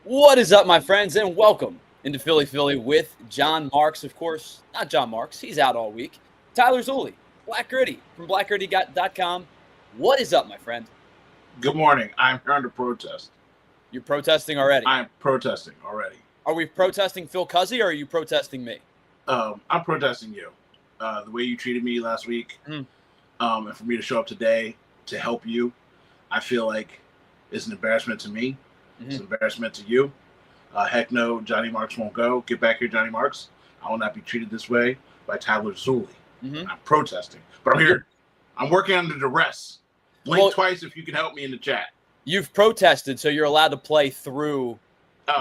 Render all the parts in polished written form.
What is up, my friends, and welcome into Philly with John Marks, of course. Not John Marks. He's out all week. Tyler Zulli, Black Gritty from blackgritty.com. What is up, my friend? Good morning. I'm here under protest. You're protesting already? I'm protesting already. Are we protesting Phil Cuzzy, or are you protesting me? I'm protesting you. The way you treated me last week, and for me to show up today to help you, I feel like it's an embarrassment to me. It's an embarrassment to you. Heck no, Johnny Marks won't go. Get back here, Johnny Marks. I will not be treated this way by Tyler Zulli. I'm protesting. But I'm here. I'm working under duress. Blink twice if you can help me in the chat. You've protested, so you're allowed to play through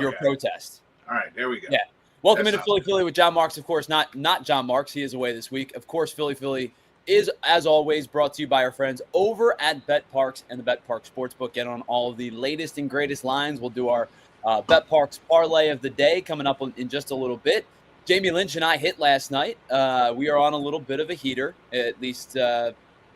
your protest. All right, there we go. Yeah. Welcome into Philly with John Marks, of course. Not John Marks. He is away this week. Of course, Philly is, as always, brought to you by our friends over at Bet Parks and the Bet Parks Sportsbook. Get on all of the latest and greatest lines. We'll do our Bet Parks parlay of the day coming up in just a little bit. Jamie Lynch and I hit last night. We are on a little bit of a heater. At least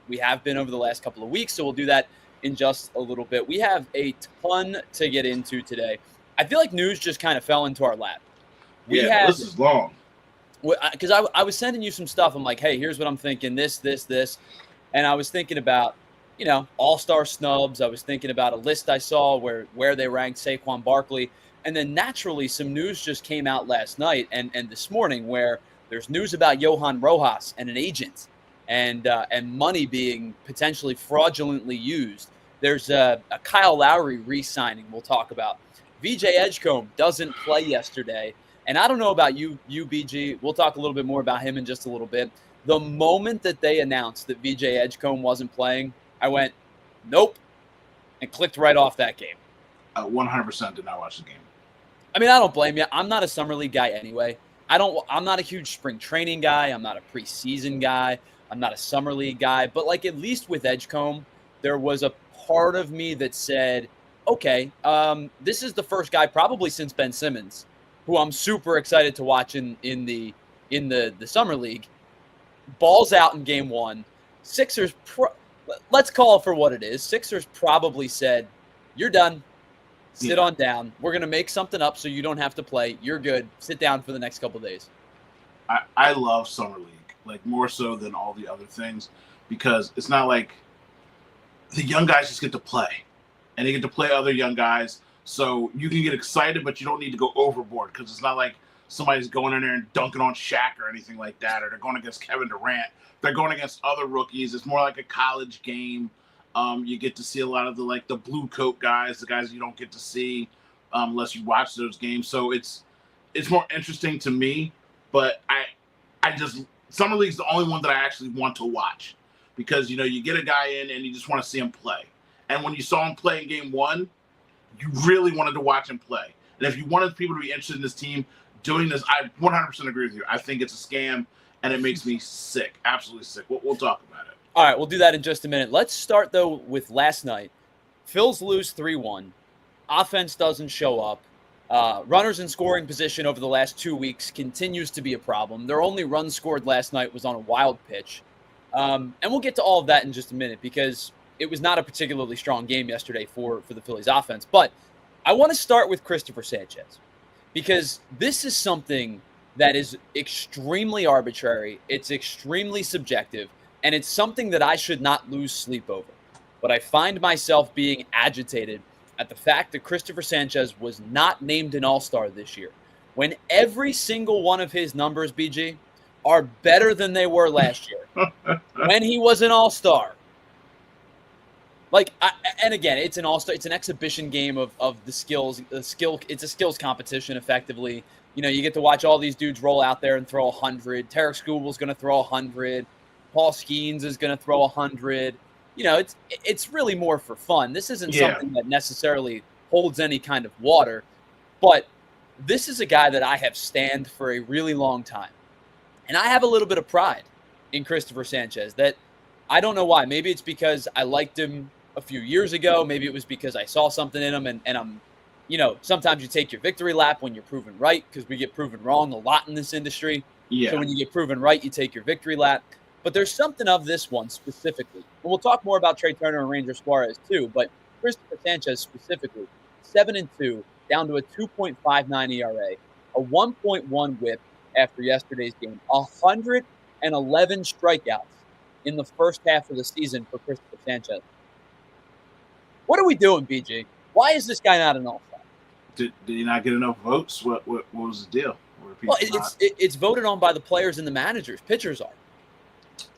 we have been over the last couple of weeks, so we'll do that in just a little bit. We have a ton to get into today. I feel like news just kind of fell into our lap. This is long. Because I was sending you some stuff. I'm like, hey, here's what I'm thinking, this. And I was thinking about, all-star snubs. I was thinking about a list I saw where they ranked Saquon Barkley. And then naturally some news just came out last night and this morning where there's news about Johan Rojas and an agent and money being potentially fraudulently used. There's a Kyle Lowry re-signing we'll talk about. VJ Edgecombe doesn't play yesterday. And I don't know about you, BG. We'll talk a little bit more about him in just a little bit. The moment that they announced that VJ Edgecombe wasn't playing, I went, nope, and clicked right off that game. 100% did not watch the game. I mean, I don't blame you. I'm not a summer league guy anyway. I'm not a huge spring training guy. I'm not a preseason guy. I'm not a summer league guy. But like at least with Edgecombe, there was a part of me that said, okay, this is the first guy probably since Ben Simmons who I'm super excited to watch in the summer league. Balls out in game one. Sixers, let's call it for what it is. Sixers probably said, you're done. Sit on down. We're going to make something up so you don't have to play. You're good. Sit down for the next couple of days. I love summer league, like more so than all the other things, because it's not like the young guys just get to play. And they get to play other young guys. So you can get excited, but you don't need to go overboard because it's not like somebody's going in there and dunking on Shaq or anything like that, or they're going against Kevin Durant. They're going against other rookies. It's more like a college game. You get to see a lot of the blue coat guys, the guys you don't get to see unless you watch those games. So it's more interesting to me. But I just summer league's the only one that I actually want to watch because you get a guy in and you just want to see him play. And when you saw him play in game one, you really wanted to watch him play. And if you wanted people to be interested in this team doing this, I 100% agree with you. I think it's a scam, and it makes me sick, absolutely sick. We'll talk about it. All right, we'll do that in just a minute. Let's start, though, with last night. Phils lose 3-1. Offense doesn't show up. Runners in scoring position over the last 2 weeks continues to be a problem. Their only run scored last night was on a wild pitch. And we'll get to all of that in just a minute because it was not a particularly strong game yesterday for the Phillies offense. But I want to start with Cristopher Sanchez because this is something that is extremely arbitrary. It's extremely subjective, and it's something that I should not lose sleep over. But I find myself being agitated at the fact that Cristopher Sanchez was not named an all-star this year when every single one of his numbers, BG, are better than they were last year when he was an all-star. And again, it's an all-star. It's an exhibition game of the skills. It's a skills competition, effectively. You get to watch all these dudes roll out there and throw 100. Tarek Skubal's going to throw 100. Paul Skeens is going to throw 100. It's really more for fun. This isn't something that necessarily holds any kind of water. But this is a guy that I have stanned for a really long time. And I have a little bit of pride in Cristopher Sanchez that I don't know why. Maybe it's because I liked him a few years ago. Maybe it was because I saw something in him and I'm, sometimes you take your victory lap when you're proven right because we get proven wrong a lot in this industry. Yeah. So when you get proven right, you take your victory lap. But there's something of this one specifically. And we'll talk more about Trey Turner and Ranger Suarez too, but Cristopher Sanchez specifically, 7-2, down to a 2.59 ERA, a 1.1 whip after yesterday's game, 111 strikeouts in the first half of the season for Cristopher Sanchez. What are we doing, BG? Why is this guy not an all-star? Did he not get enough votes? What was the deal? Well, it's voted on by the players and the managers. Pitchers are.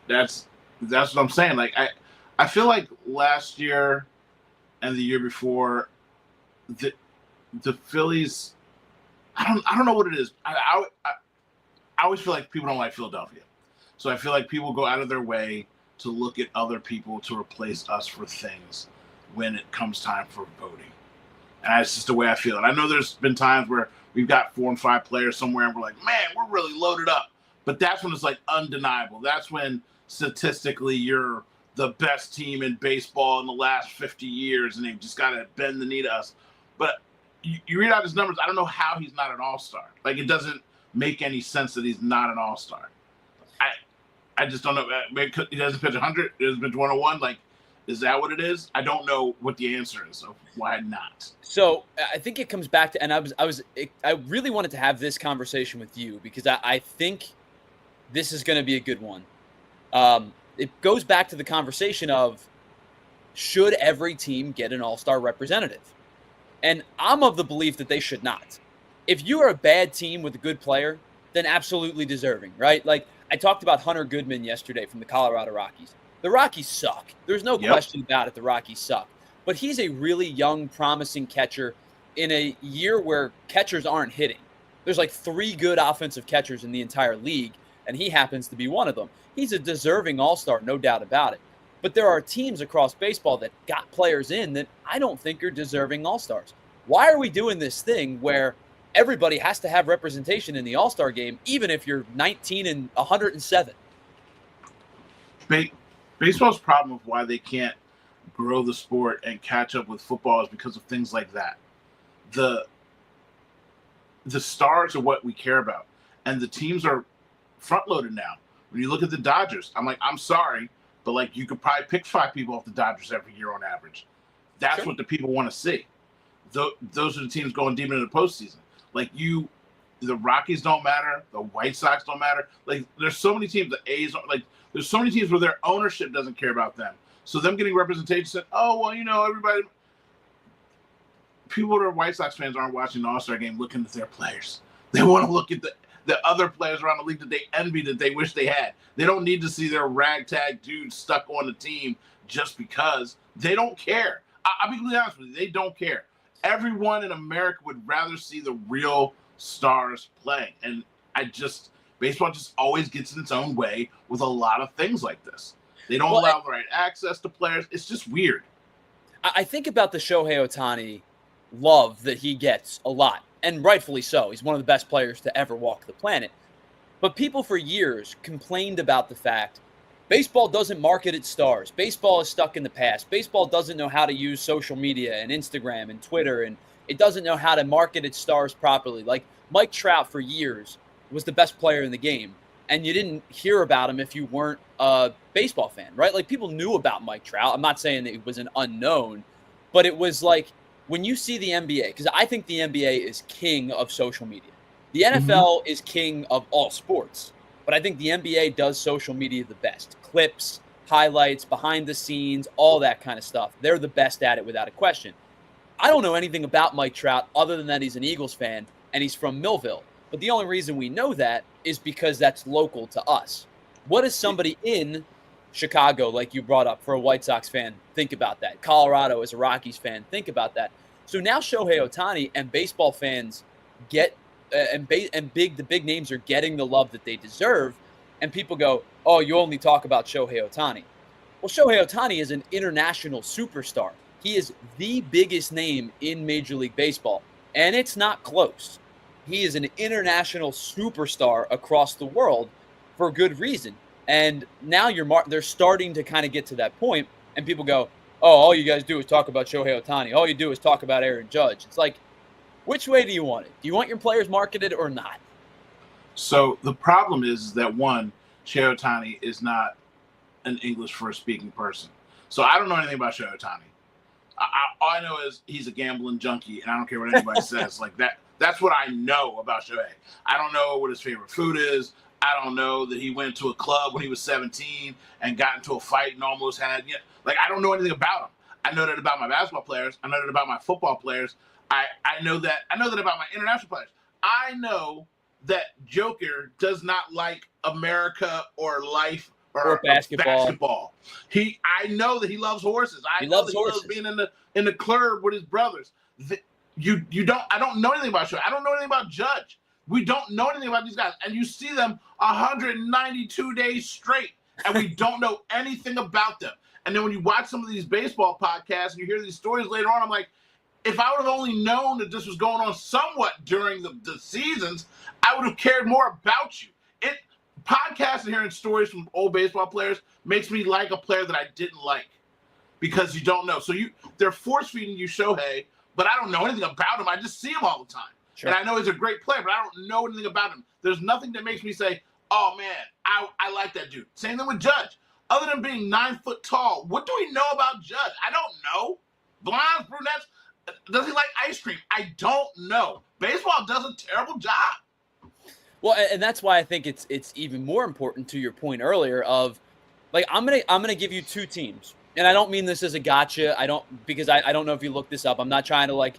That's what I'm saying. Like I feel like last year and the year before, the Phillies. I don't know what it is. I always feel like people don't like Philadelphia, so I feel like people go out of their way to look at other people to replace us for things when it comes time for voting. And that's just the way I feel. And I know there's been times where we've got 4 and 5 players somewhere and we're like, man, we're really loaded up. But that's when it's like undeniable. That's when statistically you're the best team in baseball in the last 50 years and they've just got to bend the knee to us. But you read out his numbers, I don't know how he's not an all-star. Like, it doesn't make any sense that he's not an all-star. I just don't know. Maybe he doesn't pitch 100, he doesn't pitch 101. Like, is that what it is? I don't know what the answer is of why not. So I think it comes back to, and I really wanted to have this conversation with you because I think this is going to be a good one. It goes back to the conversation of, should every team get an all-star representative? And I'm of the belief that they should not. If you are a bad team with a good player, then absolutely deserving, right? Like, I talked about Hunter Goodman yesterday from the Colorado Rockies. The Rockies suck. There's no question about it. The Rockies suck. But he's a really young, promising catcher in a year where catchers aren't hitting. There's like 3 good offensive catchers in the entire league, and he happens to be one of them. He's a deserving all-star, no doubt about it. But there are teams across baseball that got players in that I don't think are deserving all-stars. Why are we doing this thing where everybody has to have representation in the all-star game, even if you're 19 and 107? Baseball's problem of why they can't grow the sport and catch up with football is because of things like that. The stars are what we care about, and the teams are front-loaded now. When you look at the Dodgers, I'm like, I'm sorry, but like you could probably pick 5 people off the Dodgers every year on average. That's what the people want to see. Those are the teams going deep into the postseason. Like the Rockies don't matter, the White Sox don't matter. Like there's so many teams, the A's, like there's so many teams where their ownership doesn't care about them. So them getting representation said, oh well, everybody. People that are White Sox fans aren't watching the All-Star game looking at their players. They want to look at the other players around the league that they envy, that they wish they had. They don't need to see their ragtag dudes stuck on the team just because. They don't care. I'll be completely honest with you. They don't care. Everyone in America would rather see the real stars playing. And baseball just always gets in its own way with a lot of things like this. They don't allow the right access to players. It's just weird. I think about the Shohei Ohtani love that he gets a lot, and rightfully so. He's one of the best players to ever walk the planet. But people for years complained about the fact baseball doesn't market its stars. Baseball is stuck in the past. Baseball doesn't know how to use social media and Instagram and Twitter, and it doesn't know how to market its stars properly. Like Mike Trout for years was the best player in the game, and you didn't hear about him if you weren't a baseball fan, right? Like people knew about Mike Trout. I'm not saying that it was an unknown, but it was like when you see the NBA, because I think the NBA is king of social media. The NFL is king of all sports, but I think the NBA does social media the best. Clips, highlights, behind the scenes, all that kind of stuff. They're the best at it without a question. I don't know anything about Mike Trout other than that he's an Eagles fan and he's from Millville. But the only reason we know that is because that's local to us. What does somebody in Chicago, like you brought up, for a White Sox fan, think about that? Colorado, as a Rockies fan, think about that. So now Shohei Ohtani and baseball fans get the big names are getting the love that they deserve, and people go, oh, you only talk about Shohei Ohtani. Well, Shohei Ohtani is an international superstar. He is the biggest name in Major League Baseball, and it's not close. He is an international superstar across the world for good reason. And now they're starting to kind of get to that point, and people go, oh, all you guys do is talk about Shohei Ohtani. All you do is talk about Aaron Judge. It's like, which way do you want it? Do you want your players marketed or not? So the problem is that, one, Shohei Ohtani is not an English first speaking person. So I don't know anything about Shohei Ohtani. All I know is he's a gambling junkie, and I don't care what anybody says. Like that. That's what I know about Shohei. I don't know what his favorite food is. I don't know that he went to a club when he was 17 and got into a fight and almost had. Like I don't know anything about him. I know that about my basketball players. I know that about my football players. I know that about my international players. I know that Joker does not like America or life or basketball. I know that he loves horses. I know that he loves being in the club with his brothers. I don't know anything about Shohei. I don't know anything about Judge. We don't know anything about these guys. And you see them 192 days straight, and we don't know anything about them. And then when you watch some of these baseball podcasts and you hear these stories later on, I'm like, if I would have only known that this was going on somewhat during the seasons, I would have cared more about you. Podcasting and hearing stories from old baseball players makes me like a player that I didn't like because you don't know. So they're force-feeding you Shohei, but I don't know anything about him. I just see him all the time. Sure. And I know he's a great player, but I don't know anything about him. There's nothing that makes me say, oh, man, I like that dude. Same thing with Judge. Other than being 9 foot tall, what do we know about Judge? I don't know. Blondes, brunettes, does he like ice cream? I don't know. Baseball does a terrible job. Well, and that's why I think it's even more important to your point earlier of, like, I'm gonna give you two teams, and I don't mean this as a gotcha. Because I don't know if you looked this up. I'm not trying to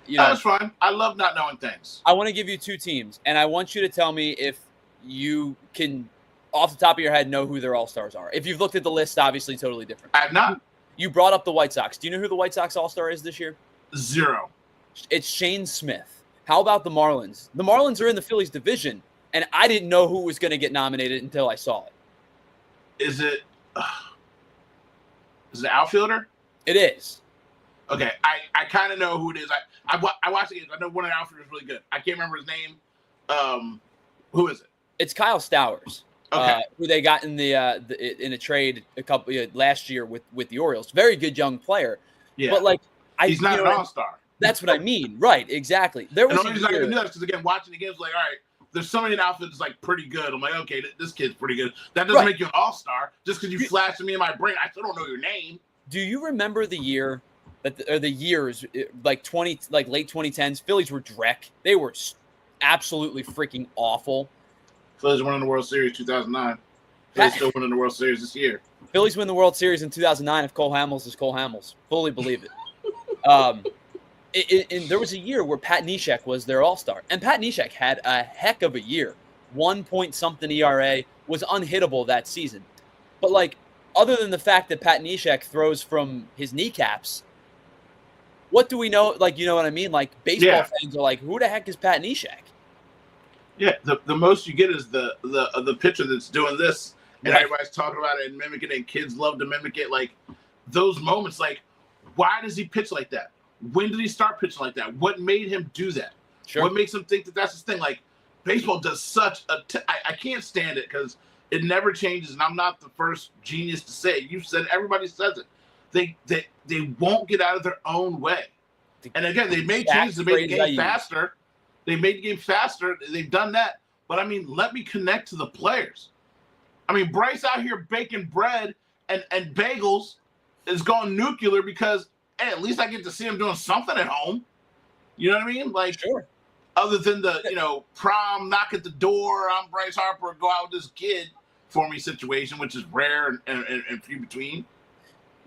That's fine. I love not knowing things. I want to give you two teams, and I want you to tell me if you can, off the top of your head, know who their all-stars are. If you've looked at the list, obviously totally different. I have not. You brought up the White Sox. Do you know who the White Sox all-star is this year? Zero. It's Shane Smith. How about the Marlins? The Marlins are in the Phillies division, and I didn't know who was going to get nominated until I saw it. Is it outfielder? It is. Okay, I kind of know who it is. I watched the games. I know one of the outfielders is really good. I can't remember his name. Who is it? It's Kyle Stowers. Okay. Who they got in in a trade last year with the Orioles. Very good young player. Yeah. But he's not an all-star. That's what I mean. Right. Exactly. There was the only reason I can do that is because, again, watching the games, like, all right, there's somebody in the outfit that's pretty good. I'm like, okay, this kid's pretty good. That doesn't make you an all-star just because you flashed me in my brain. I still don't know your name. Do you remember the year or the years late 2010s? Phillies were dreck. They were absolutely freaking awful. Phillies won in the World Series 2009. Phillies still winning the World Series this year. Phillies win the World Series in 2009 if Cole Hamels is Cole Hamels. Fully believe it. And there was a year where Pat Neshek was their all-star. And Pat Neshek had a heck of a year. 1-point-something ERA, was unhittable that season. But, other than the fact that Pat Neshek throws from his kneecaps, what do we know? You know what I mean? Baseball fans are like, who the heck is Pat Neshek? Yeah, the most you get is the pitcher that's doing this, and everybody's talking about it and mimicking it, and kids love to mimic it. Those moments, why does he pitch like that? When did he start pitching like that? What made him do that? Sure. What makes him think that that's his thing? Baseball does such a I can't stand it because it never changes, and I'm not the first genius to say it. You said everybody says it. They won't get out of their own way. And again, they made changes to make the game faster. They made the game faster. They've done that. But, let me connect to the players. Bryce out here baking bread and bagels is going nuclear because, hey, at least I get to see him doing something at home. You know what I mean? Sure. Other than the, prom, knock at the door, I'm Bryce Harper, go out with this kid for me situation, which is rare and few between.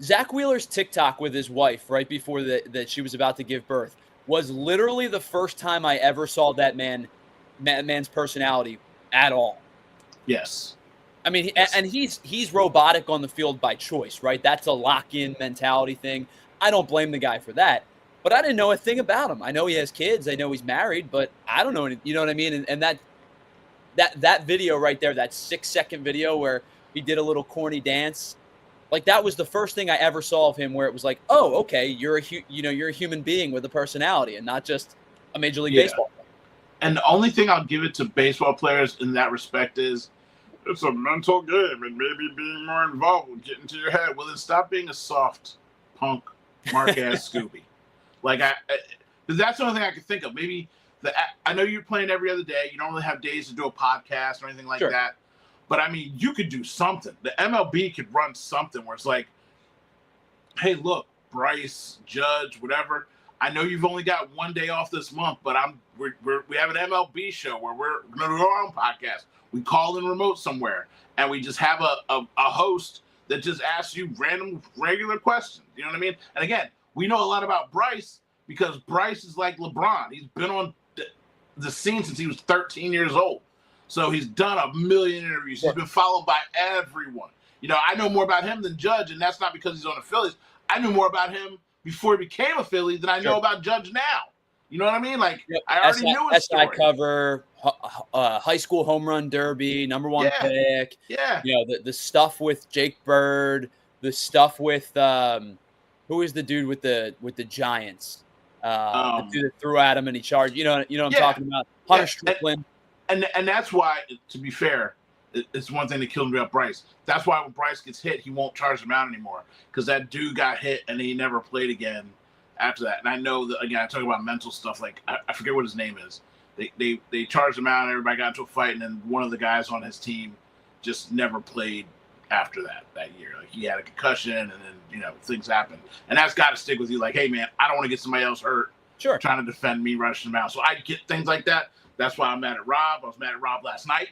Zach Wheeler's TikTok with his wife right before that she was about to give birth was literally the first time I ever saw that man's personality at all. Yes. Yes. And he's robotic on the field by choice, right? That's a lock-in mentality thing. I don't blame the guy for that. But I didn't know a thing about him. I know he has kids. I know he's married, but I don't know any, you know what I mean? And that video right there, that 6-second video where he did a little corny dance, that was the first thing I ever saw of him where it was oh, okay, you're a human being with a personality and not just a Major League Baseball player. And the only thing I'll give it to baseball players in that respect is it's a mental game and maybe being more involved with getting to your head. Well, then stop being a soft punk mark-ass Scooby. That's the only thing I can think of. Maybe I know you're playing every other day. You don't really have days to do a podcast or anything like that. But, you could do something. The MLB could run something where it's hey, look, Bryce, Judge, whatever. I know you've only got one day off this month, but we have an MLB show where we're going to do our own podcast. We call in remote somewhere, and we just have a host that just asks you random, regular questions. You know what I mean? And again, we know a lot about Bryce because Bryce is like LeBron. He's been on the scene since he was 13 years old. So he's done a million interviews. He's been followed by everyone. You know, I know more about him than Judge, and that's not because he's on the Phillies. I knew more about him before he became a Philly than I know about Judge now. You know what I mean? Like, I already knew his story. SI cover, high school home run derby, #1 pick. Yeah. You know, the stuff with Jake Bird, the stuff with who is the dude with the Giants? The dude that threw at him and he charged. You know what I'm talking about? Hunter Strickland. And that's why, to be fair, it's one thing that killed me about Bryce. That's why when Bryce gets hit, he won't charge him out anymore because that dude got hit and he never played again after that. And I know that, again, I talk about mental stuff. Like, I forget what his name is. They charged him out and everybody got into a fight, and then one of the guys on his team just never played after that year. Like, he had a concussion, and then, you know, things happen. And that's got to stick with you. Like, hey, man, I don't want to get somebody else hurt trying to defend me rushing him out. So I get things like that. That's why I'm mad at Rob. I was mad at Rob last night.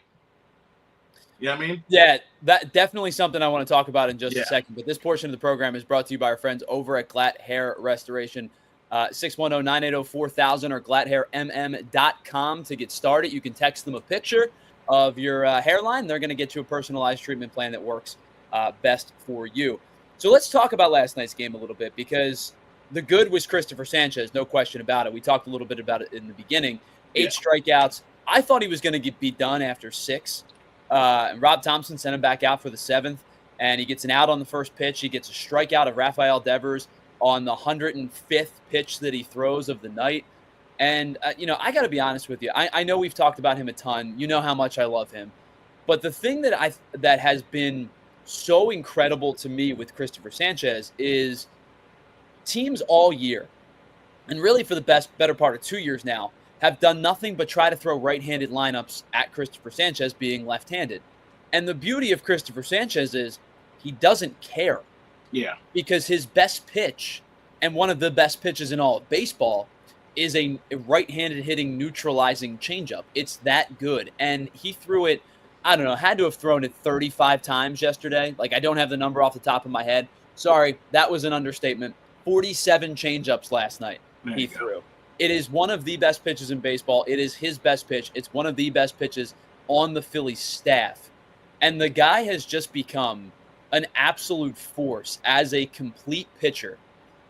You know what I mean? Yeah, that definitely something I want to talk about in just a second. But this portion of the program is brought to you by our friends over at GLAT Hair Restoration. 610-980-4000 or glathairmm.com to get started. You can text them a picture of your hairline. They're going to get you a personalized treatment plan that works best for you. So let's talk about last night's game a little bit, because the good was Cristopher Sanchez, no question about it. We talked a little bit about it in the beginning. 8 strikeouts. I thought he was going to be done after 6. And Rob Thompson sent him back out for the 7th, and he gets an out on the first pitch. He gets a strikeout of Rafael Devers on the 105th pitch that he throws of the night. And, you know, I got to be honest with you. I know we've talked about him a ton. You know how much I love him. But the thing that has been so incredible to me with Cristopher Sanchez is teams all year, and really for the better part of 2 years now, have done nothing but try to throw right-handed lineups at Cristopher Sanchez being left-handed. And the beauty of Cristopher Sanchez is he doesn't care. Yeah. Because his best pitch, and one of the best pitches in all of baseball, is a right-handed hitting neutralizing changeup. It's that good. And he threw it, I don't know, had to have thrown it 35 times yesterday. Like, I don't have the number off the top of my head. Sorry, that was an understatement. 47 changeups last night he threw. It is one of the best pitches in baseball. It is his best pitch. It's one of the best pitches on the Phillies staff. And the guy has just become an absolute force as a complete pitcher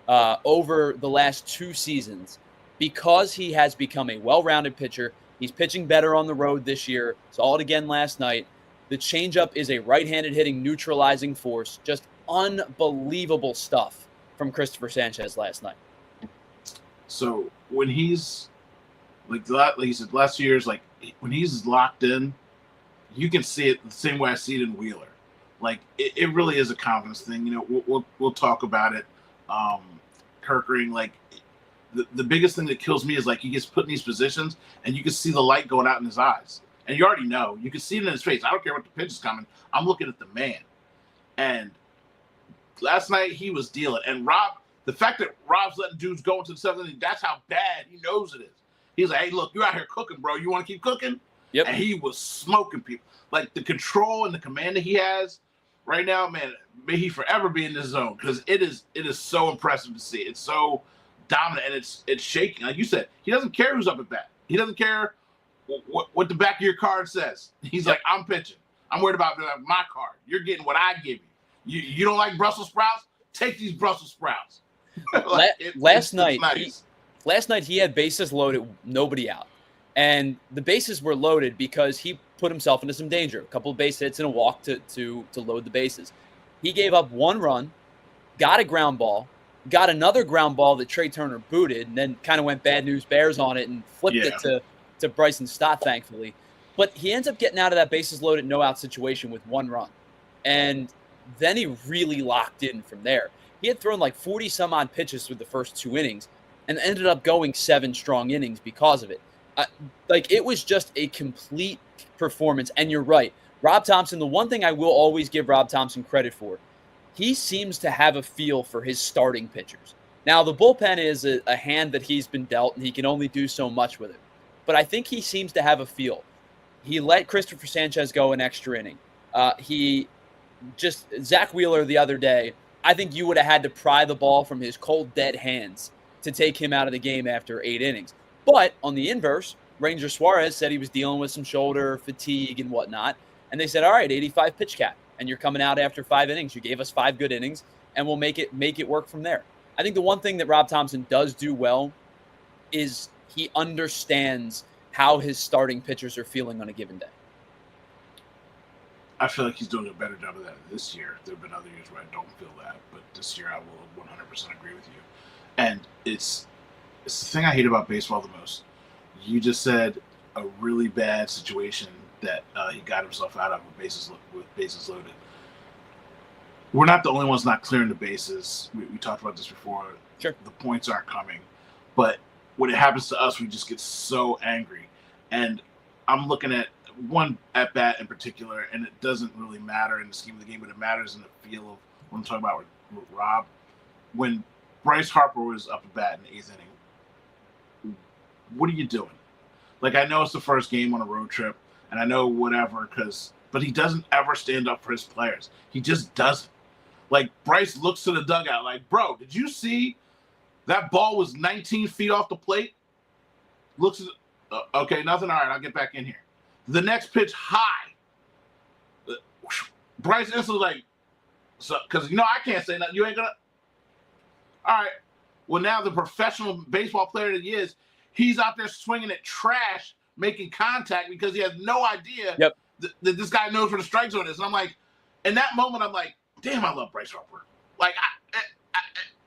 over the last 2 seasons, because he has become a well-rounded pitcher. He's pitching better on the road this year. Saw it again last night. The changeup is a right-handed hitting neutralizing force. Just unbelievable stuff from Cristopher Sanchez last night. So when he's like you said, last 2 years, like when he's locked in, you can see it the same way I see it in Wheeler. Like it really is a confidence thing. You know, we'll talk about it. Kirkering, like the biggest thing that kills me is like he gets put in these positions and you can see the light going out in his eyes, and you already know. You can see it in his face. I don't care what the pitch is coming. I'm looking at the man. And last night he was dealing. And Rob. The fact that Rob's letting dudes go into the 7th inning, that's how bad he knows it is. He's like, hey, look, you're out here cooking, bro. You want to keep cooking? Yep. And he was smoking people. Like, the control and the command that he has right now, man, may he forever be in this zone, because it is so impressive to see. It's so dominant, and it's shaking. Like you said, he doesn't care who's up at bat. He doesn't care what the back of your card says. He's like, I'm pitching. I'm worried about my card. You're getting what I give you. You don't like Brussels sprouts? Take these Brussels sprouts. Last night he had bases loaded, nobody out. And the bases were loaded because he put himself into some danger. A couple of base hits and a walk to load the bases. He gave up 1 run, got a ground ball, got another ground ball that Trey Turner booted, and then kind of went bad news bears on it and flipped it to Bryson Stott, thankfully. But he ends up getting out of that bases loaded, no out situation with 1 run. And then he really locked in from there. He had thrown like 40 some odd pitches through the first 2 innings and ended up going 7 strong innings because of it. Like, it was just a complete performance. And you're right. Rob Thompson, the one thing I will always give Rob Thompson credit for, he seems to have a feel for his starting pitchers. Now, the bullpen is a hand that he's been dealt, and he can only do so much with it. But I think he seems to have a feel. He let Cristopher Sanchez go an extra inning. Zach Wheeler the other day, I think you would have had to pry the ball from his cold, dead hands to take him out of the game after 8 innings. But on the inverse, Ranger Suarez said he was dealing with some shoulder fatigue and whatnot. And they said, all right, 85 pitch cap, and you're coming out after 5 innings. You gave us 5 good innings, and we'll make it work from there. I think the one thing that Rob Thomson does do well is he understands how his starting pitchers are feeling on a given day. I feel like he's doing a better job of that this year. There have been other years where I don't feel that, but this year I will 100% agree with you. And it's the thing I hate about baseball the most. You just said a really bad situation that he got himself out of with bases loaded. We're not the only ones not clearing the bases. We talked about this before. Sure. The points aren't coming. But when it happens to us, we just get so angry. And I'm looking at one at bat in particular, and it doesn't really matter in the scheme of the game, but it matters in the feel of what I'm talking about with Rob. When Bryce Harper was up at bat in the 8th inning, what are you doing? Like, I know it's the first game on a road trip, and I know whatever, but he doesn't ever stand up for his players. He just doesn't. Like, Bryce looks to the dugout like, bro, did you see that ball was 19 feet off the plate? Looks at okay, nothing. All right, I'll get back in here. The next pitch high. Bryce instantly like, so because I can't say nothing. You ain't gonna. All right. Well, now the professional baseball player that he is, he's out there swinging at trash, making contact because he has no idea that this guy knows where the strike zone is. And I'm like, in that moment, I'm like, damn, I love Bryce Harper. Like,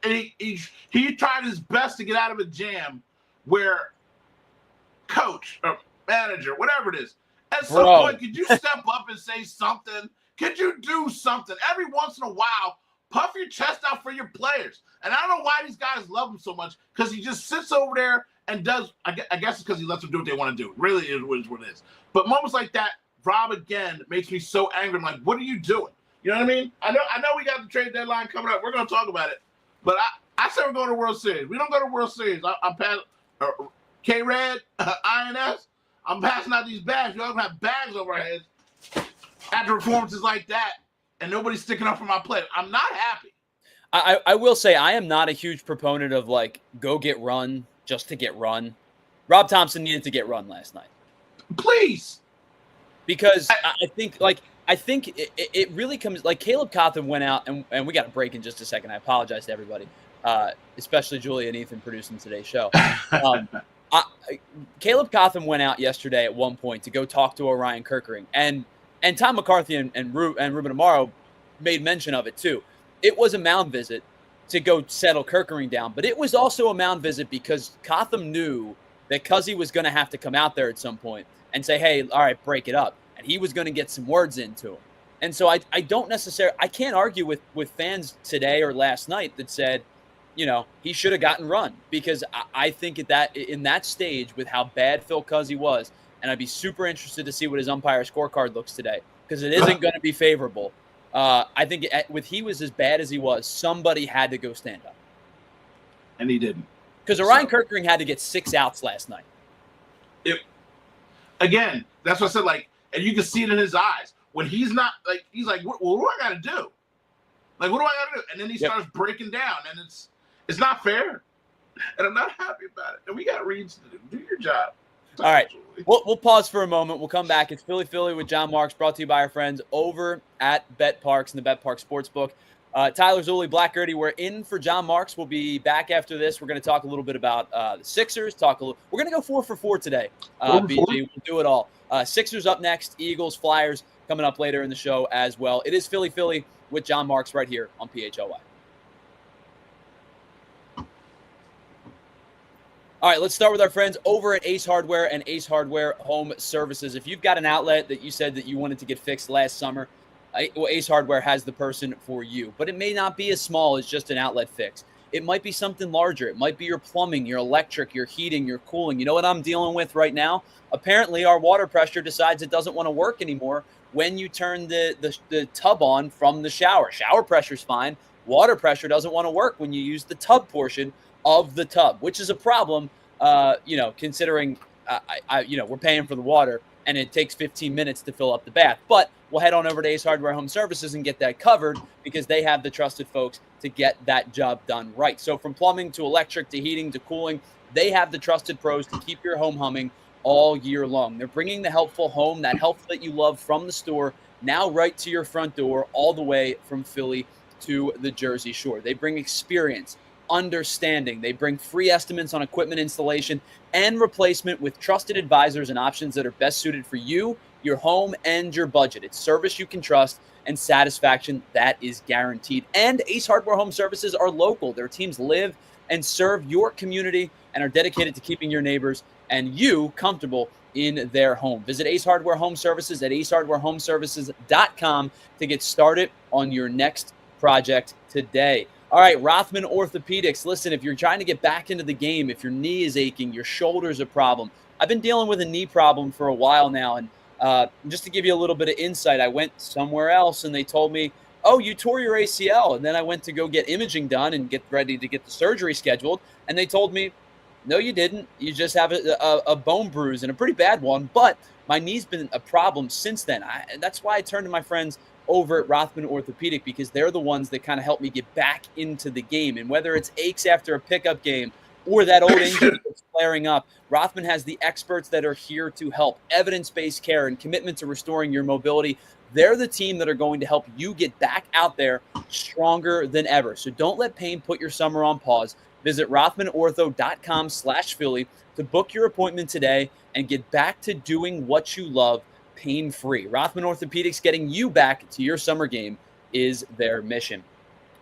he tried his best to get out of a jam where coach or manager, whatever it is, at some point, could you step up and say something? Could you do something? Every once in a while, puff your chest out for your players. And I don't know why these guys love him so much, because he just sits over there and does, I guess it's because he lets them do what they want to do. Really is what it is. But moments like that, Rob, again, makes me so angry. I'm like, what are you doing? You know what I mean? I know we got the trade deadline coming up. We're going to talk about it. But I said we're going to World Series. We don't go to World Series. I'm passing K-Red, INS. I'm passing out these bags. We all have bags over our heads after performances like that, and nobody's sticking up for my player. I'm not happy. I will say I am not a huge proponent of, like, go get run just to get run. Rob Thomson needed to get run last night. Please. Because I think it really comes, like, Caleb Cotham went out, and we got a break in just a second. I apologize to everybody, especially Julia and Ethan producing today's show. Caleb Cotham went out yesterday at one point to go talk to Orion Kirkering, and Tom McCarthy and Ruben Amaro made mention of it too. It was a mound visit to go settle Kirkering down, but it was also a mound visit because Cotham knew that Cuzzy was going to have to come out there at some point and say, hey, all right, break it up. And he was going to get some words into him. And so I can't argue with fans today or last night that said, he should have gotten run, because I think in that stage with how bad Phil Cuzzy was, and I'd be super interested to see what his umpire scorecard looks today, because it isn't going to be favorable. I think he was as bad as he was, somebody had to go stand up. And he didn't. Because Orion Kirkering had to get 6 outs last night. Again, that's what I said, like, and you can see it in his eyes. When he's not, like, he's like, what do I got to do? Like, what do I got to do? And then he starts breaking down, and it's not fair. And I'm not happy about it. And we got reads to do. Do your job. All right. We'll pause for a moment. We'll come back. It's Philly with John Marks, brought to you by our friends over at Bet Parks and the Bet Parks Sportsbook. Tyler Zulli, Black Gertie, we're in for John Marks. We'll be back after this. We're going to talk a little bit about the Sixers. We're going to go 4 for 4 today. BG, we'll do it all. Sixers up next. Eagles, Flyers coming up later in the show as well. It is Philly with John Marks right here on PHLY. All right, let's start with our friends over at Ace Hardware and Ace Hardware Home Services. If you've got an outlet that you said that you wanted to get fixed last summer, Ace Hardware has the person for you. But it may not be as small as just an outlet fix. It might be something larger. It might be your plumbing, your electric, your heating, your cooling. You know what I'm dealing with right now? Apparently, our water pressure decides it doesn't want to work anymore when you turn the tub on from the shower. Shower pressure's fine. Water pressure doesn't want to work when you use the tub portion of the tub, which is a problem, considering we're paying for the water and it takes 15 minutes to fill up the bath. But we'll head on over to Ace Hardware Home Services and get that covered because they have the trusted folks to get that job done right. So from plumbing to electric to heating to cooling, they have the trusted pros to keep your home humming all year long. They're bringing the helpful home, that help that you love from the store, now right to your front door, all the way from Philly to the Jersey Shore. They bring experience, understanding. They bring free estimates on equipment installation and replacement with trusted advisors and options that are best suited for you, your home, and your budget. It's service you can trust and satisfaction that is guaranteed. And Ace Hardware Home Services are local. Their teams live and serve your community and are dedicated to keeping your neighbors and you comfortable in their home. Visit Ace Hardware Home Services at acehardwarehomeservices.com to get started on your next project today. All right, Rothman Orthopedics. Listen, if you're trying to get back into the game, if your knee is aching, your shoulder's a problem. I've been dealing with a knee problem for a while now, and just to give you a little bit of insight, I went somewhere else and they told me, oh, you tore your ACL. And then I went to go get imaging done and get ready to get the surgery scheduled. And they told me, no, you didn't. You just have a bone bruise, and a pretty bad one. But my knee's been a problem since then. And that's why I turned to my friends over at Rothman Orthopedic, because they're the ones that kind of help me get back into the game. And whether it's aches after a pickup game or that old injury that's flaring up, Rothman has the experts that are here to help. Evidence-based care and commitment to restoring your mobility. They're the team that are going to help you get back out there stronger than ever. So don't let pain put your summer on pause. Visit rothmanortho.com/Philly to book your appointment today and get back to doing what you love pain-free. Rothman Orthopedics, getting you back to your summer game is their mission.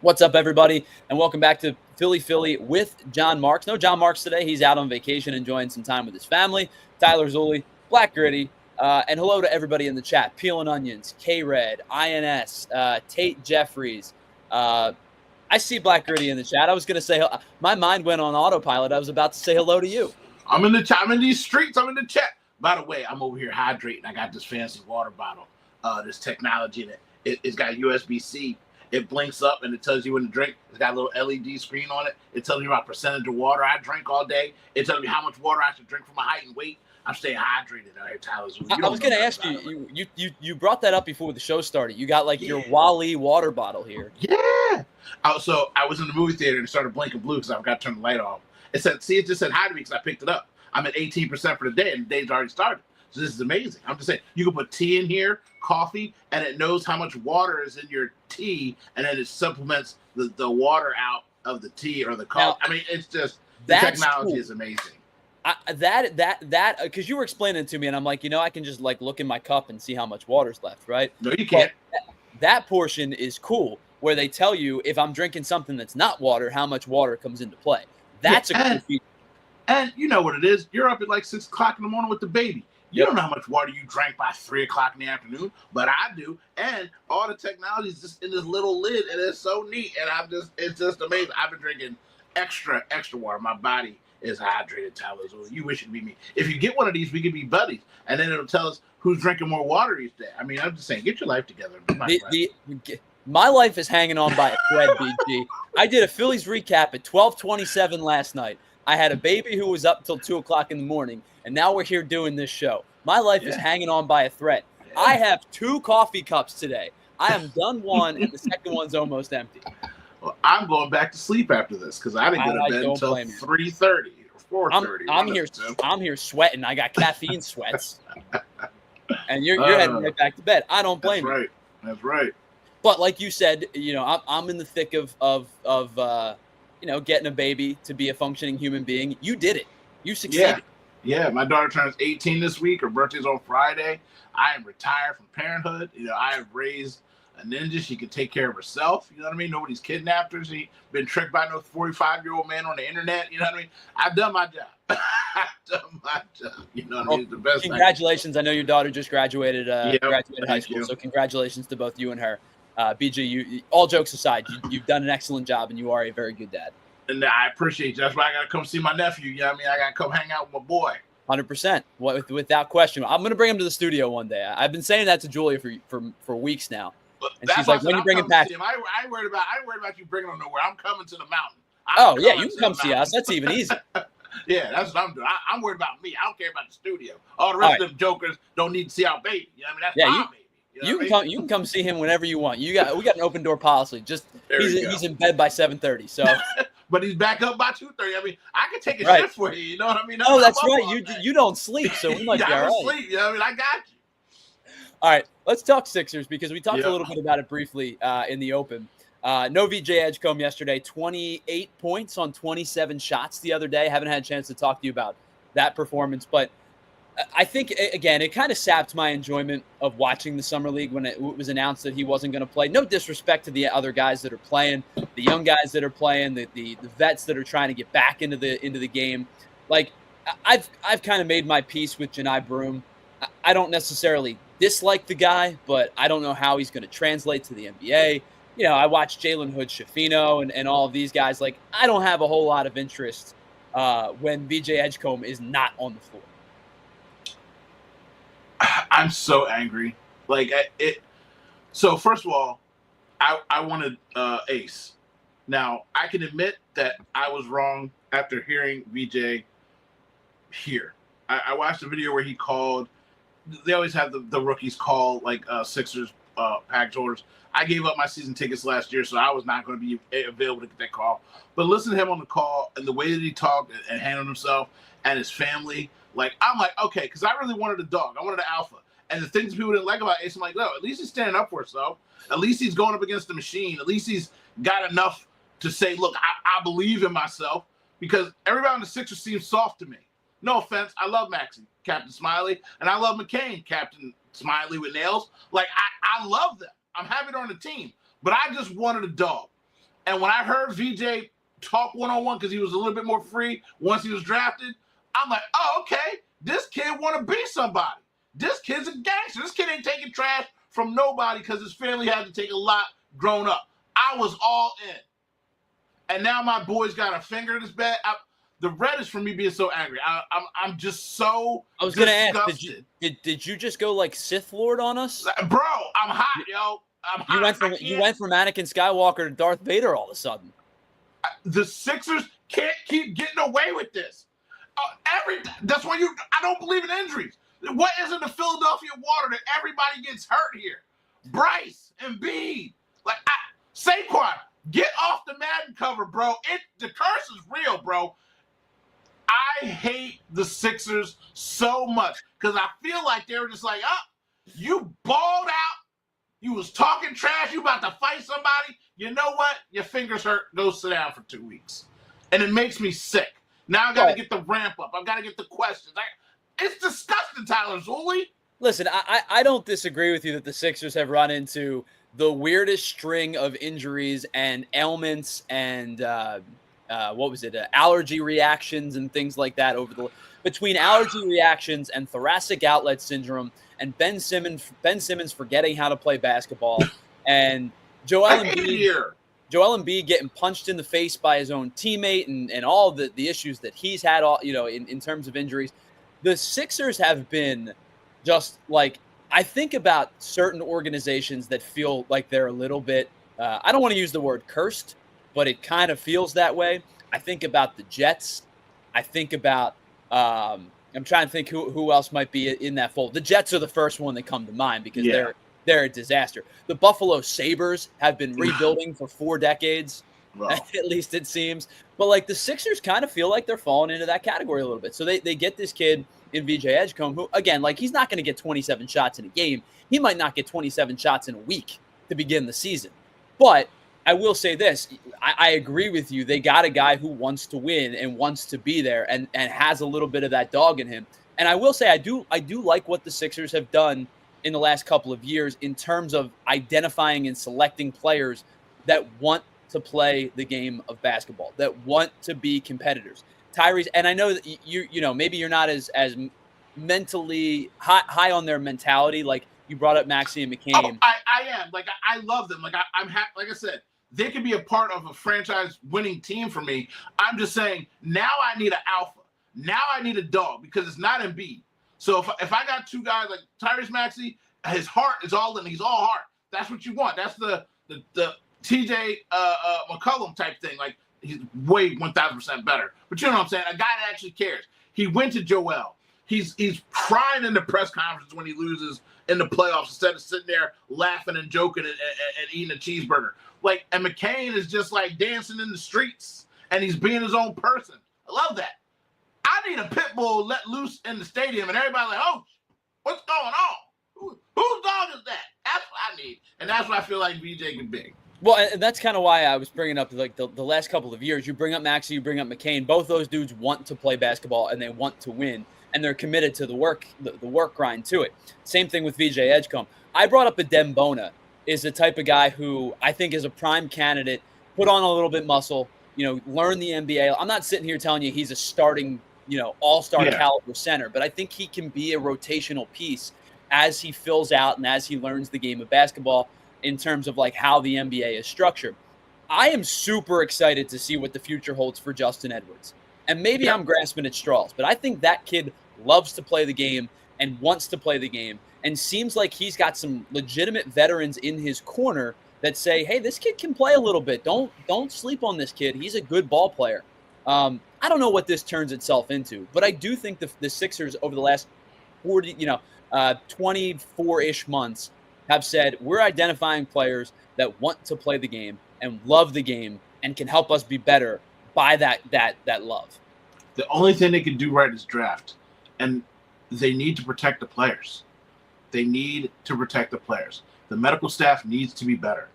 What's up, everybody, and welcome back to Philly with John Marks. No John Marks today. He's out on vacation enjoying some time with his family. Tyler Zulli, Black Gritty, and hello to everybody in the chat. Peeling Onions, K-Red, INS, Tate Jeffries. I see Black Gritty in the chat. I was going to say, my mind went on autopilot. I was about to say hello to you. I'm in the chat. I'm in these streets. I'm in the chat. By the way, I'm over here hydrating. I got this fancy water bottle, this technology in it. It's got USB-C. It blinks up and it tells you when to drink. It's got a little LED screen on it. It tells me my percentage of water I drink all day. It tells me how much water I should drink for my height and weight. I'm staying hydrated out here, Tyler. I was going to ask you brought that up before the show started. You got like your Wally water bottle here. Yeah. So I was in the movie theater and it started blinking blue because I forgot to turn the light off. It just said hi to me because I picked it up. I'm at 18% for the day, and the day's already started. So this is amazing. I'm just saying, you can put tea in here, coffee, and it knows how much water is in your tea, and then it supplements the water out of the tea or the coffee. I mean, it's just, the technology is amazing. Because you were explaining it to me, and I'm like, I can just like look in my cup and see how much water's left, right? No, you can't. That portion is cool, where they tell you if I'm drinking something that's not water, how much water comes into play. That's a cool feature. And you know what it is. You're up at like 6 o'clock in the morning with the baby. You don't know how much water you drank by 3 o'clock in the afternoon, but I do. And all the technology is just in this little lid, and it's so neat. And it's just amazing. I've been drinking extra water. My body is hydrated, Tyler. So you wish it'd be me. If you get one of these, we could be buddies. And then it'll tell us who's drinking more water each day. I mean, I'm just saying, get your life together. My life is hanging on by a thread, BG. I did a Phillies recap at 12:27 last night. I had a baby who was up until 2 o'clock in the morning, and now we're here doing this show. My life is hanging on by a thread. I have 2 coffee cups today. I am done one, and the second one's almost empty. Well, I'm going back to sleep after this because I didn't go to bed until 3:30 or 4:30. I'm here sweating. I got caffeine sweats, and you're heading right back to bed. I don't blame you. That's right. But like you said, I'm in the thick of getting a baby to be a functioning human being. You did it. You succeeded. Yeah. My daughter turns 18 this week. Her birthday's on Friday. I am retired from parenthood. I have raised a ninja. She can take care of herself. You know what I mean? Nobody's kidnapped her. She been tricked by no 45-year-old man on the internet. You know what I mean? I've done my job. You know what I mean? It's the best. Congratulations. I know your daughter just graduated high school. So congratulations to both you and her. BG, all jokes aside, you've done an excellent job, and you are a very good dad. And I appreciate you. That's why I got to come see my nephew. You know what I mean? I got to come hang out with my boy. 100%, without question. I'm going to bring him to the studio one day. I've been saying that to Julia for weeks now. And she's like, when you bring him back? I ain't worried about you bringing him nowhere. I'm coming to the mountain. You can come see us. That's even easy. Yeah, that's what I'm doing. I'm worried about me. I don't care about the studio. All the rest of them jokers don't need to see our baby. You know what I mean? That's my baby. You can come see him whenever you want. We got an open door policy. Just he's in bed by 7:30. So but he's back up by 2:30. I mean, I can take a shift for you. You know what I mean? That's right. You don't sleep, so we might be all right. I don't sleep. You know what I mean? I got you. All right, let's talk Sixers because we talked a little bit about it briefly in the open. No VJ Edgecombe yesterday. 28 points on 27 shots the other day. Haven't had a chance to talk to you about that performance, but I think, again, it kind of sapped my enjoyment of watching the Summer League when it was announced that he wasn't going to play. No disrespect to the other guys that are playing, the young guys that are playing, the vets that are trying to get back into the game. Like, I've kind of made my peace with Janai Broom. I don't necessarily dislike the guy, but I don't know how he's going to translate to the NBA. You know, I watched Jalen Hood-Schifino and all of these guys. Like, I don't have a whole lot of interest when VJ Edgecombe is not on the floor. I'm so angry. Like it. So first of all, I wanted Ace. Now I can admit that I was wrong after hearing VJ here. I watched a video where he called. They always have the rookies call like Sixers package orders. I gave up my season tickets last year, so I was not going to be available to get that call. But listen to him on the call and the way that he talked and handled himself and his family. Like, I'm like, okay, because I really wanted a dog. I wanted an alpha. And the things people didn't like about Ace, I'm like, no, at least he's standing up for himself. At least he's going up against the machine. At least he's got enough to say, look, I believe in myself. Because everybody on the Sixers seems soft to me. No offense. I love Maxey, Captain Smiley. And I love McCain, Captain Smiley with nails. Like, I love them. I'm happy they're on the team. But I just wanted a dog. And when I heard VJ talk one-on-one because he was a little bit more free once he was drafted, I'm like, oh, okay, this kid want to be somebody. This kid's a gangster. This kid ain't taking trash from nobody because his family had to take a lot growing up. I was all in. And now my boy's got a finger in his bed. The red is for me being so angry. I'm just so I was going to ask, did you just go like Sith Lord on us? Bro, I'm hot, yo. I'm hot. You went from Anakin Skywalker to Darth Vader all of a sudden. The Sixers can't keep getting away with this. That's why I don't believe in injuries. What is in the Philadelphia water that everybody gets hurt here? Bryce and Embiid. Like, Saquon, get off the Madden cover, bro. The curse is real, bro. I hate the Sixers so much because I feel like they were just like, you balled out. You was talking trash. You about to fight somebody. You know what? Your fingers hurt. Go sit down for 2 weeks. And it makes me sick. Now I got to get the ramp up. I got to get the questions. It's disgusting, Tyler Zulli. Listen, I don't disagree with you that the Sixers have run into the weirdest string of injuries and ailments and allergy reactions and things like that between allergy reactions and thoracic outlet syndrome and Ben Simmons forgetting how to play basketball and Joel Embiid getting punched in the face by his own teammate and all the issues that he's had in terms of injuries. The Sixers have been just like, I think about certain organizations that feel like they're a little bit, I don't want to use the word cursed, but it kind of feels that way. I think about the Jets. I think about, I'm trying to think who else might be in that fold. The Jets are the first one that come to mind because they're a disaster. The Buffalo Sabres have been rebuilding for 4 decades, at least it seems. But like the Sixers kind of feel like they're falling into that category a little bit. So they get this kid in VJ Edgecombe, who, again, like he's not going to get 27 shots in a game. He might not get 27 shots in a week to begin the season. But I will say this. I agree with you. They got a guy who wants to win and wants to be there and has a little bit of that dog in him. And I will say I do like what the Sixers have done in the last couple of years in terms of identifying and selecting players that want to play the game of basketball, that want to be competitors. Tyrese, and I know that you know maybe you're not as mentally high on their mentality. Like you brought up Maxey and McCain. Oh, I am. Like I love them. Like I'm happy. Like I said, they could be a part of a franchise winning team for me. I'm just saying now I need an alpha. Now I need a dog because it's not Embiid. So if I got two guys like Tyrese Maxey, his heart is all in. He's all heart. That's what you want. That's the TJ McCollum type thing. Like he's way 1,000% better. But you know what I'm saying? A guy that actually cares. He went to Joel. He's crying in the press conference when he loses in the playoffs instead of sitting there laughing and joking and eating a cheeseburger. Like, and McCain is just like dancing in the streets and he's being his own person. I love that. I need a pit bull let loose in the stadium and everybody's like, oh, what's going on? Whose dog is that? That's what I need. And that's what I feel like VJ can be. Well, and that's kind of why I was bringing up like the last couple of years. You bring up Maxey, you bring up McCain. Both those dudes want to play basketball and they want to win, and they're committed to the work grind to it. Same thing with VJ Edgecombe. I brought up Adem Bona is the type of guy who I think is a prime candidate. Put on a little bit muscle, learn the NBA. I'm not sitting here telling you he's a starting, all-star caliber center, but I think he can be a rotational piece as he fills out and as he learns the game of basketball in terms of like how the NBA is structured. I am super excited to see what the future holds for Justin Edwards. And maybe I'm grasping at straws, but I think that kid loves to play the game and wants to play the game and seems like he's got some legitimate veterans in his corner that say, hey, this kid can play a little bit. Don't sleep on this kid. He's a good ball player. I don't know what this turns itself into, but I do think the Sixers over the last 24-ish months have said we're identifying players that want to play the game and love the game and can help us be better by that love. The only thing they can do right is draft, and they need to protect the players. They need to protect the players. The medical staff needs to be better.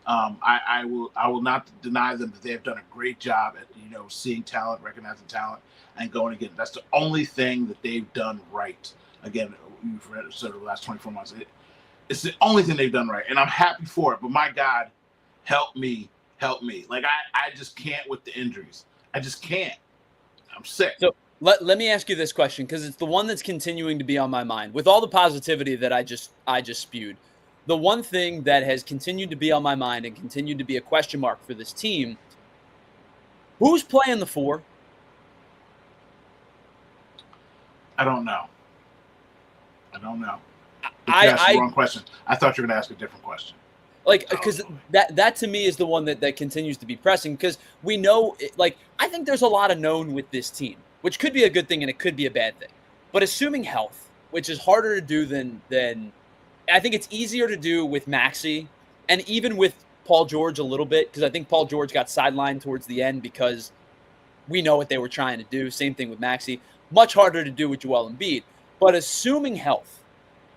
I will not deny them that they have done a great job at seeing talent, recognizing talent, and going again. That's the only thing that they've done right. Again, you've read it over the last 24 months. It's the only thing they've done right, and I'm happy for it. But my God, help me. Like I just can't with the injuries. I just can't. I'm sick. So let me ask you this question because it's the one that's continuing to be on my mind. With all the positivity that I just spewed, the one thing that has continued to be on my mind and continued to be a question mark for this team: who's playing the 4? I don't know. You asked the wrong question. I thought you were going to ask a different question. Like, because that to me is the one that continues to be pressing because we know, I think there's a lot of known with this team, which could be a good thing and it could be a bad thing. But assuming health, which is harder to do than I think it's easier to do with Maxey and even with Paul George a little bit because I think Paul George got sidelined towards the end because we know what they were trying to do. Same thing with Maxey. Much harder to do with Joel Embiid. But assuming health,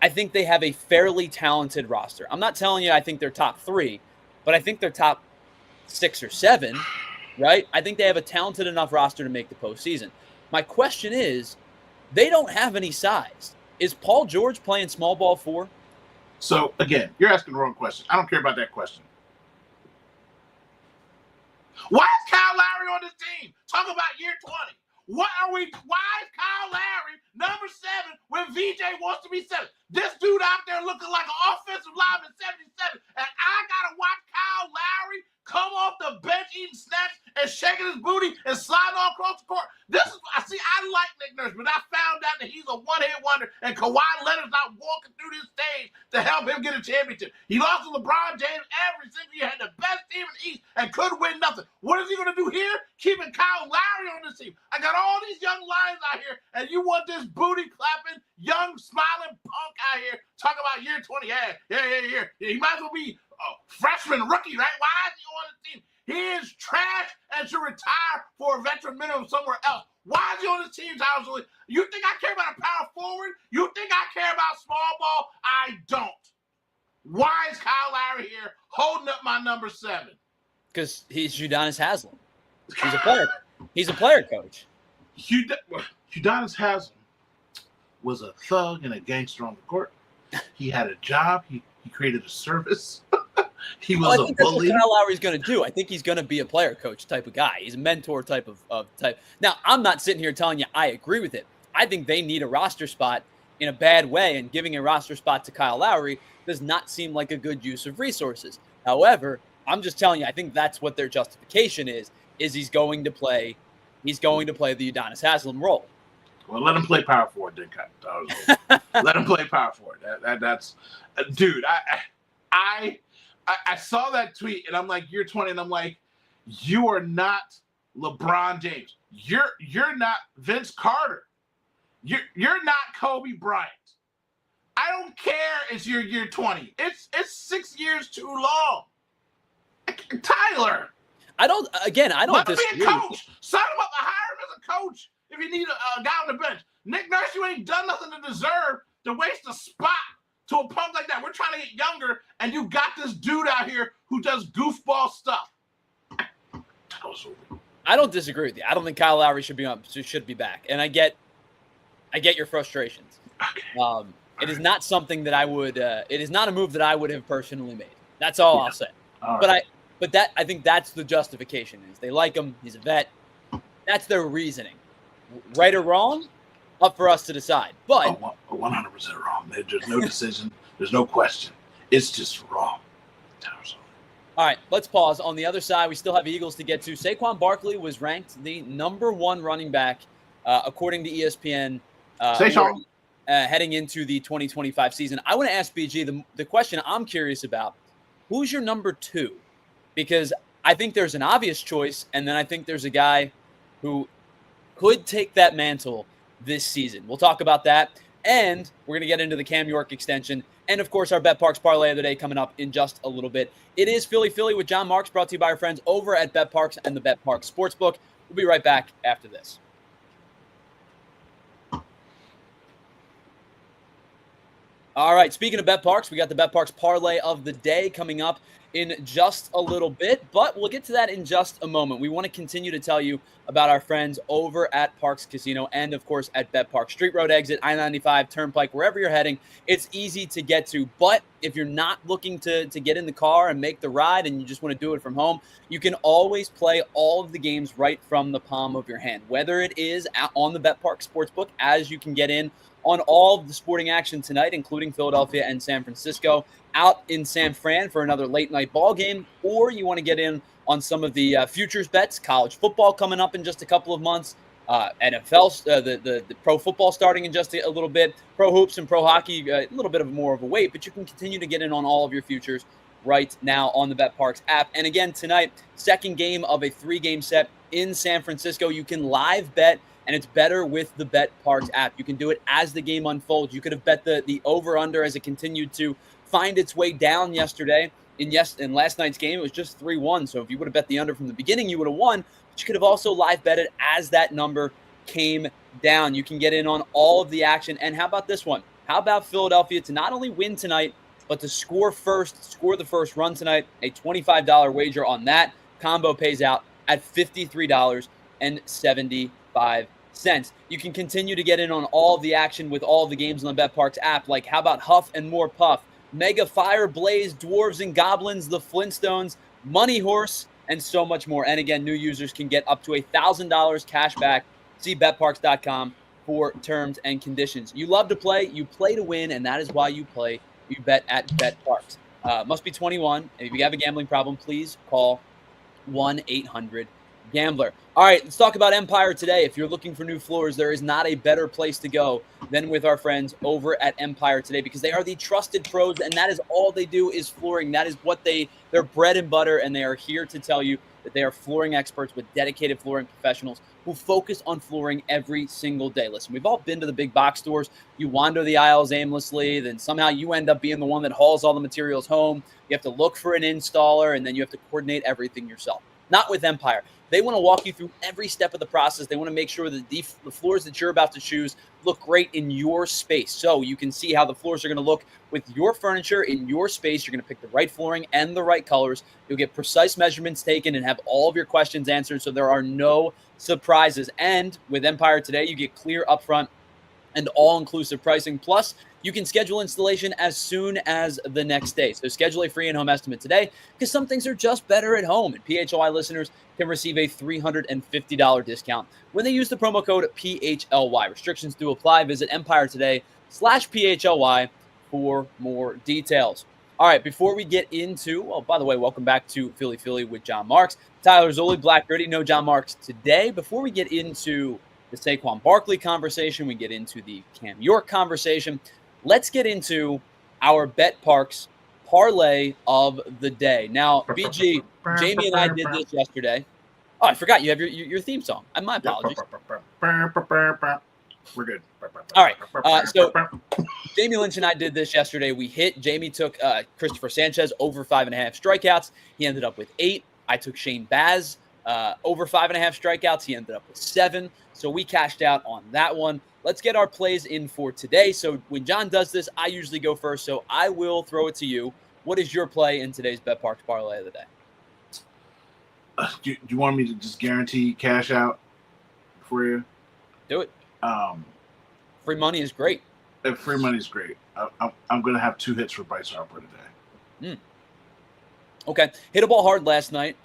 I think they have a fairly talented roster. I'm not telling you I think they're top 3, but I think they're top 6 or 7, right? I think they have a talented enough roster to make the postseason. My question is, they don't have any size. Is Paul George playing small ball 4? So, again, you're asking the wrong question. I don't care about that question. Why is Kyle Lowry on this team? Talk about year 20. Why is Kyle Lowry number 7 when VJ wants to be 7? This dude out there looking like an offensive lineman 77, and I gotta watch Kyle Lowry come off the bench eating snacks and shaking his booty and sliding all across the court. I like Nick Nurse, but I found out that he's a one-hit wonder, and Kawhi Leonard's not walking through this stage to help him get a championship. He lost to LeBron James every single year, had the best team in the East, and couldn't win nothing. What is he going to do here? Keeping Kyle Lowry on this team. I got all these young lions out here, and you want this booty-clapping, young, smiling punk out here talking about year 20. Yeah. He might as well be a freshman rookie, right? Why is he on the team? He is trash and should retire for a veteran minimum somewhere else. Why is he on this team, Tyler Zuli? You think I care about a power forward? You think I care about small ball? I don't. Why is Kyle Lowry here holding up my number 7? Because he's Udonis Haslem. He's a player. He's a player coach. Udonis Haslem was a thug and a gangster on the court. He had a job. He created a service. He was a bully. That's what Kyle Lowry's going to do. I think he's going to be a player coach type of guy. He's a mentor type of type. Now, I'm not sitting here telling you I agree with it. I think they need a roster spot in a bad way, and giving a roster spot to Kyle Lowry does not seem like a good use of resources. However, I'm just telling you, I think that's what their justification is he's going to play the Udonis Haslem role. Well, let him play power forward, then. Let him play power forward. That's dude. I saw that tweet and I'm like, you're 20, and I'm like, you are not LeBron James. You're not Vince Carter. You're not Kobe Bryant. I don't care if you're year 20. It's 6 years too long. Tyler. I don't Let him be a coach. Sign him up and hire him as a coach if you need a guy on the bench. Nick Nurse, you ain't done nothing to deserve to waste a spot to a punk like that. We're trying to get younger, and you got this dude out here who does goofball stuff. I don't disagree with you. I don't think Kyle Lowry should be back, and I get your frustrations. Okay. It is not something that I would. It is not a move that I would have personally made. That's all I'll say. But I think that's the justification is they like him. He's a vet. That's their reasoning. Right or wrong, up for us to decide. But 100% wrong. There's no decision. There's no question. It's just wrong. All right, let's pause. On the other side, we still have Eagles to get to. Saquon Barkley was ranked the #1 running back, according to ESPN, heading into the 2025 season. I want to ask BG the question I'm curious about. Who's your number 2? Because I think there's an obvious choice, and then I think there's a guy who could take that mantle this season. We'll talk about that, and we're going to get into the Cam York extension, and, of course, our Bet Parks Parlay of the Day coming up in just a little bit. It is Philly with John Marks, brought to you by our friends over at Bet Parks and the Bet Parks Sportsbook. We'll be right back after this. All right, speaking of Bet Parks, we got the Bet Parks Parlay of the Day coming up in just a little bit, but we'll get to that in just a moment. We want to continue to tell you about our friends over at Parks Casino and, of course, at Bet Park. Street Road exit, I-95, Turnpike, wherever you're heading, it's easy to get to. But if you're not looking to get in the car and make the ride and you just want to do it from home, you can always play all of the games right from the palm of your hand, whether it is on the Bet Park Sportsbook, as you can get in on all of the sporting action tonight, including Philadelphia and San Francisco, out in San Fran for another late-night ball game, or you want to get in on some of the futures bets, college football coming up in just a couple of months, NFL, the pro football starting in just a little bit, pro hoops and pro hockey, a little bit of more of a wait, but you can continue to get in on all of your futures right now on the Bet Parks app. And again, tonight, second game of a 3-game set in San Francisco. You can live bet, and it's better with the Bet Parks app. You can do it as the game unfolds. You could have bet the over-under as it continued to find its way down yesterday. In last night's game, it was just 3-1. So if you would have bet the under from the beginning, you would have won. But you could have also live betted as that number came down. You can get in on all of the action. And how about this one? How about Philadelphia to not only win tonight, but to score the first run tonight? A $25 wager on that combo pays out at $53.75. You can continue to get in on all of the action with all of the games on the Bet Parks app, like how about Huff and More Puff, Mega Fire Blaze, Dwarves and Goblins, the Flintstones, Money Horse, and so much more. And again, new users can get up to $1,000 cash back. See betparks.com for terms and conditions. You love to play, you play to win, and that is why you bet at Bet Parks. Must be 21. If you have a gambling problem, please call 1-800-GAMBLER. All right, let's talk about Empire today. If you're looking for new floors, there is not a better place to go than with our friends over at Empire today, because they are the trusted pros, and that is all they do is flooring. That is what their bread and butter, and they are here to tell you that they are flooring experts with dedicated flooring professionals who focus on flooring every single day. Listen, we've all been to the big box stores. You wander the aisles aimlessly, then somehow you end up being the one that hauls all the materials home. You have to look for an installer, and then you have to coordinate everything yourself. Not with Empire. They want to walk you through every step of the process. They want to make sure that the floors that you're about to choose look great in your space. So you can see how the floors are going to look with your furniture in your space. You're going to pick the right flooring and the right colors. You'll get precise measurements taken and have all of your questions answered, so there are no surprises. And with Empire today, you get clear upfront and all-inclusive pricing. Plus, you can schedule installation as soon as the next day. So schedule a free in-home estimate today, because some things are just better at home. And PHLY listeners can receive a $350 discount when they use the promo code PHLY. Restrictions do apply. Visit Empire today /PHLY for more details. All right, before we get into, well, by the way, welcome back to Philly with John Marks. Tyler Zoli, Black Gritty, no John Marks today. Before we get into the Saquon Barkley conversation, we get into the Cam York conversation, let's get into our Bet Parks parlay of the day. Now, BG, Jamie and I did this yesterday. Oh, I forgot you have your theme song. My apologies. We're good. All right. So Jamie Lynch and I did this yesterday. We hit. Jamie took Cristopher Sanchez over 5.5 strikeouts. He ended up with 8. I took Shane Baz over 5.5 strikeouts. He ended up with 7. So we cashed out on that one. Let's get our plays in for today. So when John does this, I usually go first. So I will throw it to you. What is your play in today's Bet Parks parlay of the day? Do you want me to just guarantee cash out for you? Do it. Free money is great. Free money is great. I'm going to have 2 hits for Bryce Harper today. Okay. Hit a ball hard last night.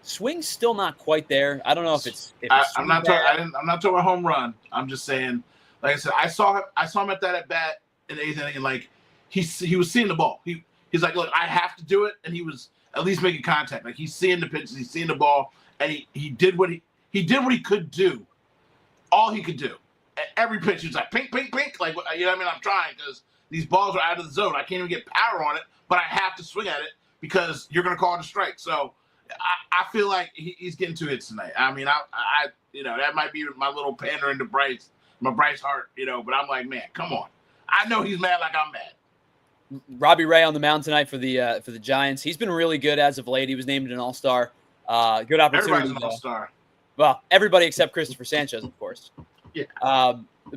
Swing's still not quite there. I don't know if it's. I'm not talking about home run. I'm just saying. Like I said, I saw him at that at bat in the 8th inning, and like he was seeing the ball. He's like, look, I have to do it, and he was at least making contact. Like he's seeing the pitches, he's seeing the ball, and he did what he could do. All he could do. At every pitch, he was like, pink, pink, pink. Like, you know what I mean? I'm trying because these balls are out of the zone. I can't even get power on it, but I have to swing at it because you're going to call it a strike. So I feel like he's getting 2 hits tonight. I mean, I that might be my little pandering to Bryce, my Bryce Hart, but I'm like, man, come on. I know he's mad like I'm mad. Robbie Ray on the mound tonight for the Giants. He's been really good as of late. He was named an All-Star. Good opportunity. Everybody's an All-Star. Well, everybody except Cristopher Sanchez, of course. Yeah.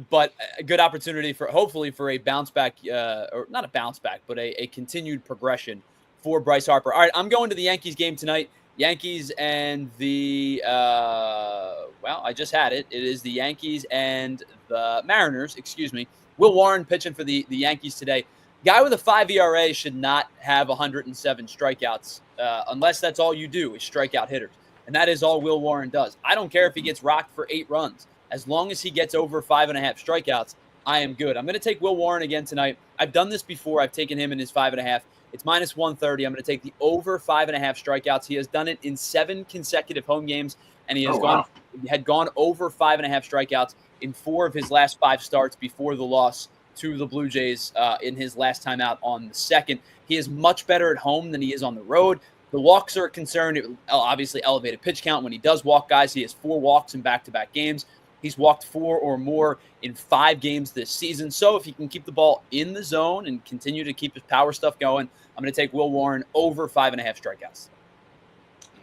But a good opportunity hopefully for a bounce back, or not a bounce back, but a continued progression for Bryce Harper. All right, I'm going to the Yankees game tonight. Yankees and the I just had it. It is the Yankees and the Mariners. Excuse me. Will Warren pitching for the Yankees today. Guy with a 5 ERA should not have 107 strikeouts unless that's all you do is strike out hitters. And that is all Will Warren does. I don't care if he gets rocked for 8 runs. As long as he gets over 5.5 strikeouts, I am good. I'm going to take Will Warren again tonight. I've done this before. I've taken him in his 5.5. It's minus 130. I'm going to take the over 5.5 strikeouts. He has done it in 7 consecutive home games, and he has gone over 5.5 strikeouts in 4 of his last 5 starts before the loss to the Blue Jays in his last time out on the 2nd. He is much better at home than he is on the road. The walks are a concern. It obviously elevated pitch count when he does walk guys. He has 4 walks in back-to-back games. He's walked 4 or more in 5 games this season. So if he can keep the ball in the zone and continue to keep his power stuff going, I'm going to take Will Warren over 5.5 strikeouts.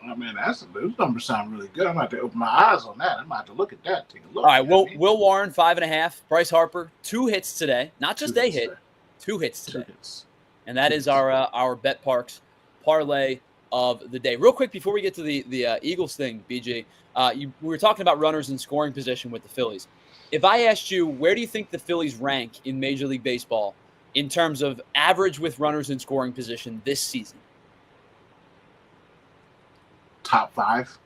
Oh, man, those numbers sound really good. I'm going to have to open my eyes on that. I'm going to have to look at that. Take a look. All right, Will Warren, 5.5. Bryce Harper, 2 hits today. Not just a hit, 2 hits today. 2 hits. And that is our Bet Parks parlay of the day. Real quick, before we get to the Eagles thing, BG, we were talking about runners in scoring position with the Phillies. If I asked you, where do you think the Phillies rank in Major League Baseball in terms of average with runners in scoring position this season? Top 5?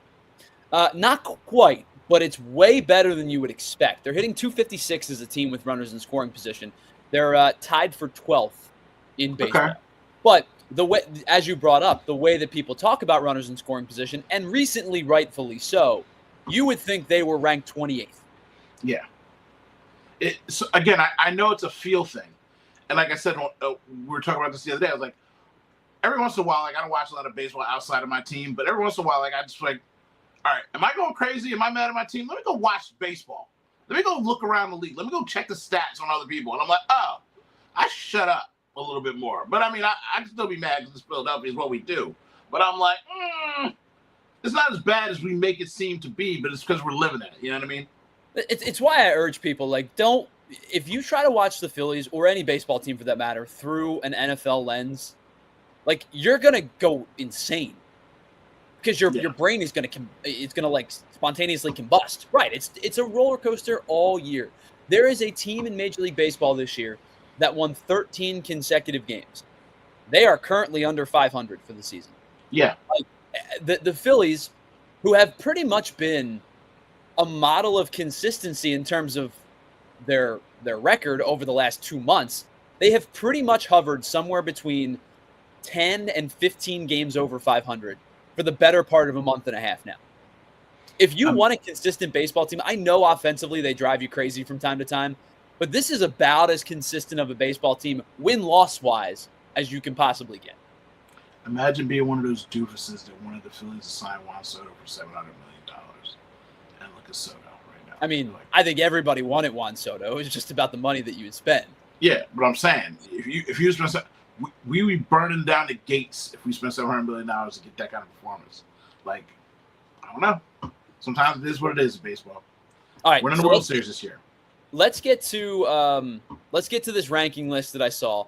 Not quite, but it's way better than you would expect. They're hitting 256 as a team with runners in scoring position. They're tied for 12th in baseball. Okay. But the way, as you brought up, the way that people talk about runners in scoring position, and recently rightfully so, you would think they were ranked 28th. Yeah. So again, I know it's a feel thing. And like I said, we were talking about this the other day. I was like, every once in a while, like I don't watch a lot of baseball outside of my team, but every once in a while, like I just like, all right, am I going crazy? Am I mad at my team? Let me go watch baseball. Let me go look around the league. Let me go check the stats on other people. And I'm like, oh, I shut up a little bit more. But I mean, I can still be mad because it's Philadelphia is what we do. But I'm like, it's not as bad as we make it seem to be, but it's because we're living in it. You know what I mean? It's why I urge people, like, if you try to watch the Phillies or any baseball team for that matter through an NFL lens, like you're going to go insane because your brain is going to like spontaneously combust. Right. It's a roller coaster all year. There is a team in Major League Baseball this year that won 13 consecutive games. They are currently under 500 for the season. Yeah. Like, the Phillies, who have pretty much been a model of consistency in terms of their record over the last 2 months, they have pretty much hovered somewhere between 10 and 15 games over 500 for the better part of a month and a half now. If you want a consistent baseball team, I know offensively they drive you crazy from time to time, but this is about as consistent of a baseball team win-loss-wise as you can possibly get. Imagine being one of those doofuses that wanted the Phillies to sign Juan Soto for $700 million. And look at Soto right now. I mean, I think everybody wanted Juan Soto. It was just about the money that you would spend. Yeah, but I'm saying, if you spend, we would be burning down the gates if we spent $700 million to get that kind of performance. Like, I don't know. Sometimes it is what it is in baseball. All right, we're in the World Series this year. Let's get to this ranking list that I saw.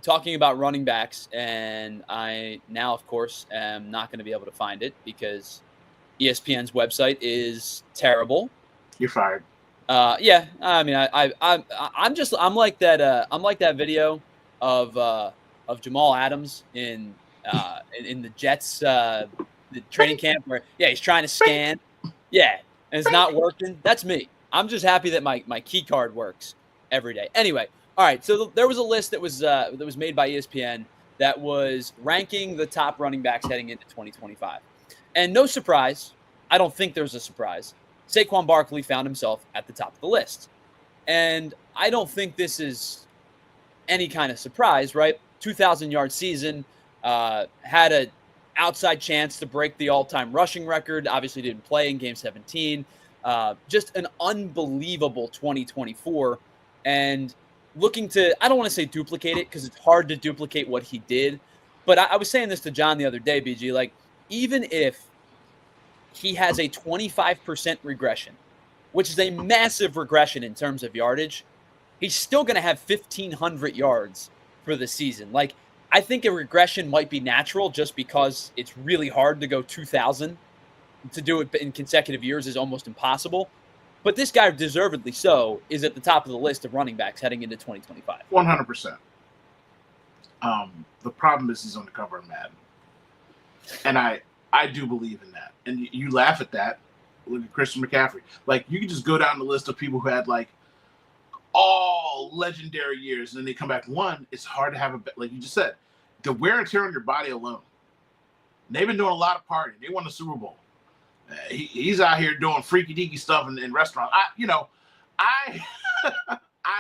Talking about running backs, and I now, of course, am not going to be able to find it because ESPN's website is terrible. You're fired. Yeah, I mean, I'm like that video of Jamal Adams in the Jets the training camp where he's trying to scan, and it's not working. That's me. I'm just happy that my key card works every day. Anyway. All right, so there was a list that was made by ESPN that was ranking the top running backs heading into 2025. And no surprise, I don't think there's a surprise, Saquon Barkley found himself at the top of the list. And I don't think this is any kind of surprise, right? 2,000-yard season, had an outside chance to break the all-time rushing record, obviously didn't play in Game 17. Just an unbelievable 2024. And looking to, I don't want to say duplicate it because it's hard to duplicate what he did. But I was saying this to John the other day, BG, like even if he has a 25% regression, which is a massive regression in terms of yardage, he's still going to have 1,500 yards for the season. Like I think a regression might be natural just because it's really hard to go 2,000. To do it in consecutive years is almost impossible. But this guy, deservedly so, is at the top of the list of running backs heading into 2025. 100%. The problem is he's on the cover of Madden. And I do believe in that. And you laugh at that. Look at Christian McCaffrey. Like, you can just go down the list of people who had, like, all legendary years, and then they come back one. It's hard to have like you just said, the wear and tear on your body alone. And they've been doing a lot of partying. They won the Super Bowl. He's out here doing freaky deaky stuff in restaurants. I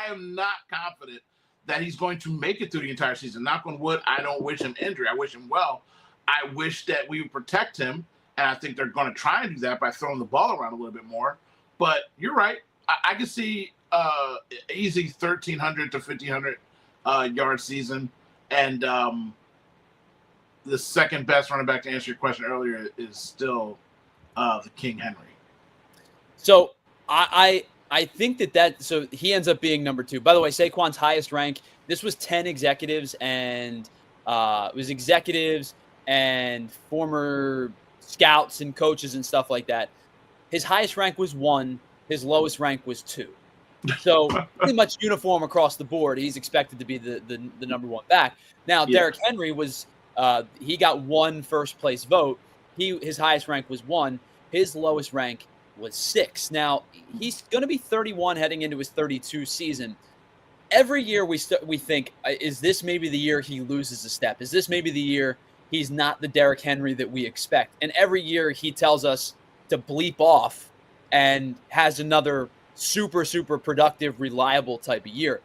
am not confident that he's going to make it through the entire season. Knock on wood, I don't wish him injury. I wish him well. I wish that we would protect him, and I think they're going to try and do that by throwing the ball around a little bit more. But you're right. I can see easy 1,300 to 1,500 yard season, and the second best running back to answer your question earlier is still the King Henry. So I think that so he ends up being number 2. By the way, Saquon's highest rank, this was 10 executives, and it was executives and former scouts and coaches and stuff like that. His highest rank was 1. His lowest rank was 2. So pretty much uniform across the board. He's expected to be the number 1 back. Now, Derrick Henry was he got 1 first place vote. His highest rank was 1. His lowest rank was 6. Now, he's going to be 31 heading into his 32 season. Every year we think, is this maybe the year he loses a step? Is this maybe the year he's not the Derrick Henry that we expect? And every year he tells us to bleep off and has another super, super productive, reliable type of year.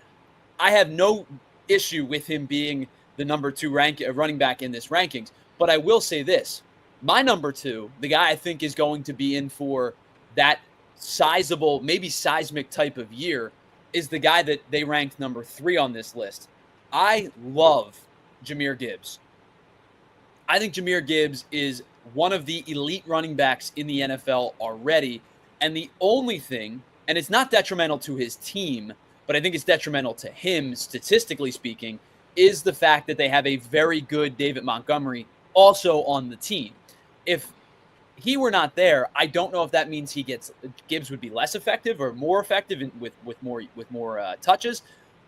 I have no issue with him being the number 2 running back in this rankings, but I will say this. My number 2, the guy I think is going to be in for that sizable, maybe seismic type of year, is the guy that they ranked number 3 on this list. I love Jahmyr Gibbs. I think Jahmyr Gibbs is one of the elite running backs in the NFL already. And the only thing, and it's not detrimental to his team, but I think it's detrimental to him, statistically speaking, is the fact that they have a very good David Montgomery also on the team. If he were not there, I don't know if that means Gibbs would be less effective or more effective with more touches.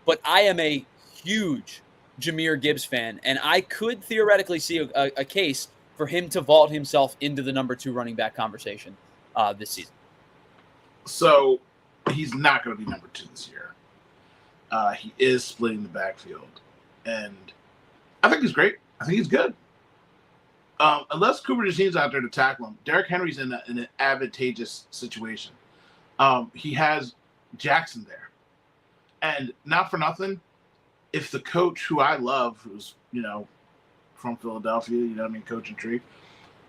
But I am a huge Jahmyr Gibbs fan, and I could theoretically see a case for him to vault himself into the number 2 running back conversation this season. So he's not going to be number 2 this year. He is splitting the backfield, and I think he's great. I think he's good. Unless Cooper DeJean's out there to tackle him, Derrick Henry's in an advantageous situation. He has Jackson there. And not for nothing, if the coach who I love, who's, from Philadelphia, coaching tree,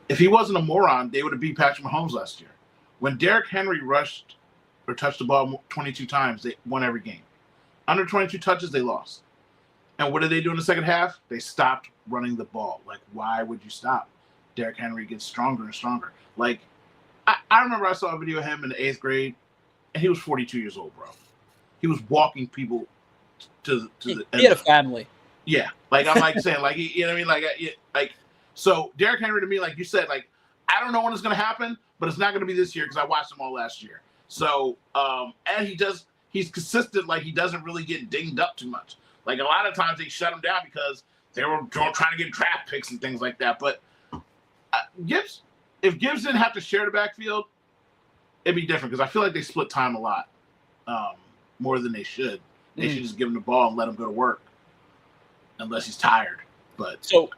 if he wasn't a moron, they would have beat Patrick Mahomes last year. When Derrick Henry rushed or touched the ball 22 times, they won every game. Under 22 touches, they lost. And what did they do in the second half? They stopped running the ball. Like, why would you stop? Derrick Henry gets stronger and stronger. Like, I remember I saw a video of him in the 8th grade, and he was 42 years old, bro. He was walking people to the He had a family. Yeah. Like, I'm like saying, like, you know what I mean? Like, so Derrick Henry to me, like you said, like, I don't know when it's going to happen, but it's not going to be this year because I watched them all last year. So, and he's consistent. Like, he doesn't really get dinged up too much. Like, a lot of times they shut him down because they were trying to get draft picks and things like that. But if Gibbs didn't have to share the backfield, it'd be different because I feel like they split time a lot more than they should. They should just give him the ball and let him go to work unless he's tired. But so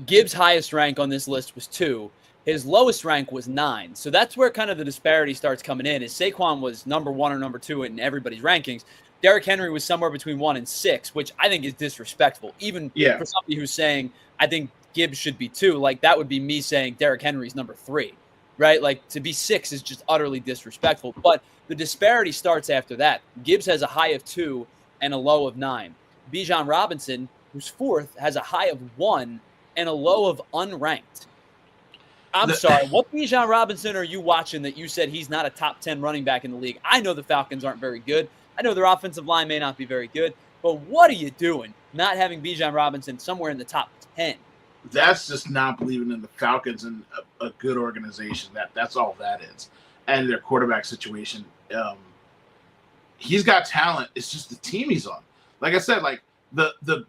Gibbs' highest rank on this list was 2. His lowest rank was 9. So that's where kind of the disparity starts coming in. Is Saquon was number 1 or number 2 in everybody's rankings. Derrick Henry was somewhere between 1 and 6, which I think is disrespectful. Even for somebody who's saying, I think Gibbs should be 2, like that would be me saying Derrick Henry's number 3, right? Like to be 6 is just utterly disrespectful. But the disparity starts after that. Gibbs has a high of 2 and a low of 9. Bijan Robinson, who's 4th, has a high of 1 and a low of unranked. I'm sorry. What Bijan Robinson are you watching that you said he's not a top 10 running back in the league? I know the Falcons aren't very good. I know their offensive line may not be very good. But what are you doing not having Bijan Robinson somewhere in the top 10? That's just not believing in the Falcons and a good organization. That's all that is. And their quarterback situation. He's got talent. It's just the team he's on. Like I said, like the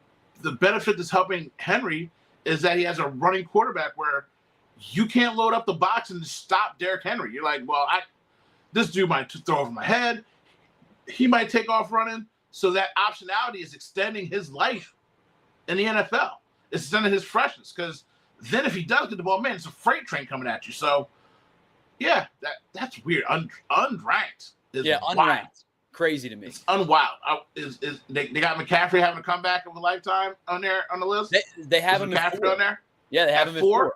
benefit that's helping Henry is that he has a running quarterback where you can't load up the box and stop Derrick Henry. You're like, well, this dude might throw over my head. He might take off running. So that optionality is extending his life in the NFL. It's extending his freshness because then if he does get the ball, man, it's a freight train coming at you. So, yeah, that's weird. Unranked is unranked. Wild. Crazy to me. It's unwild. They got McCaffrey having a comeback of a lifetime on the list? They have him McCaffrey at 4. on there? Yeah, they have him at 4.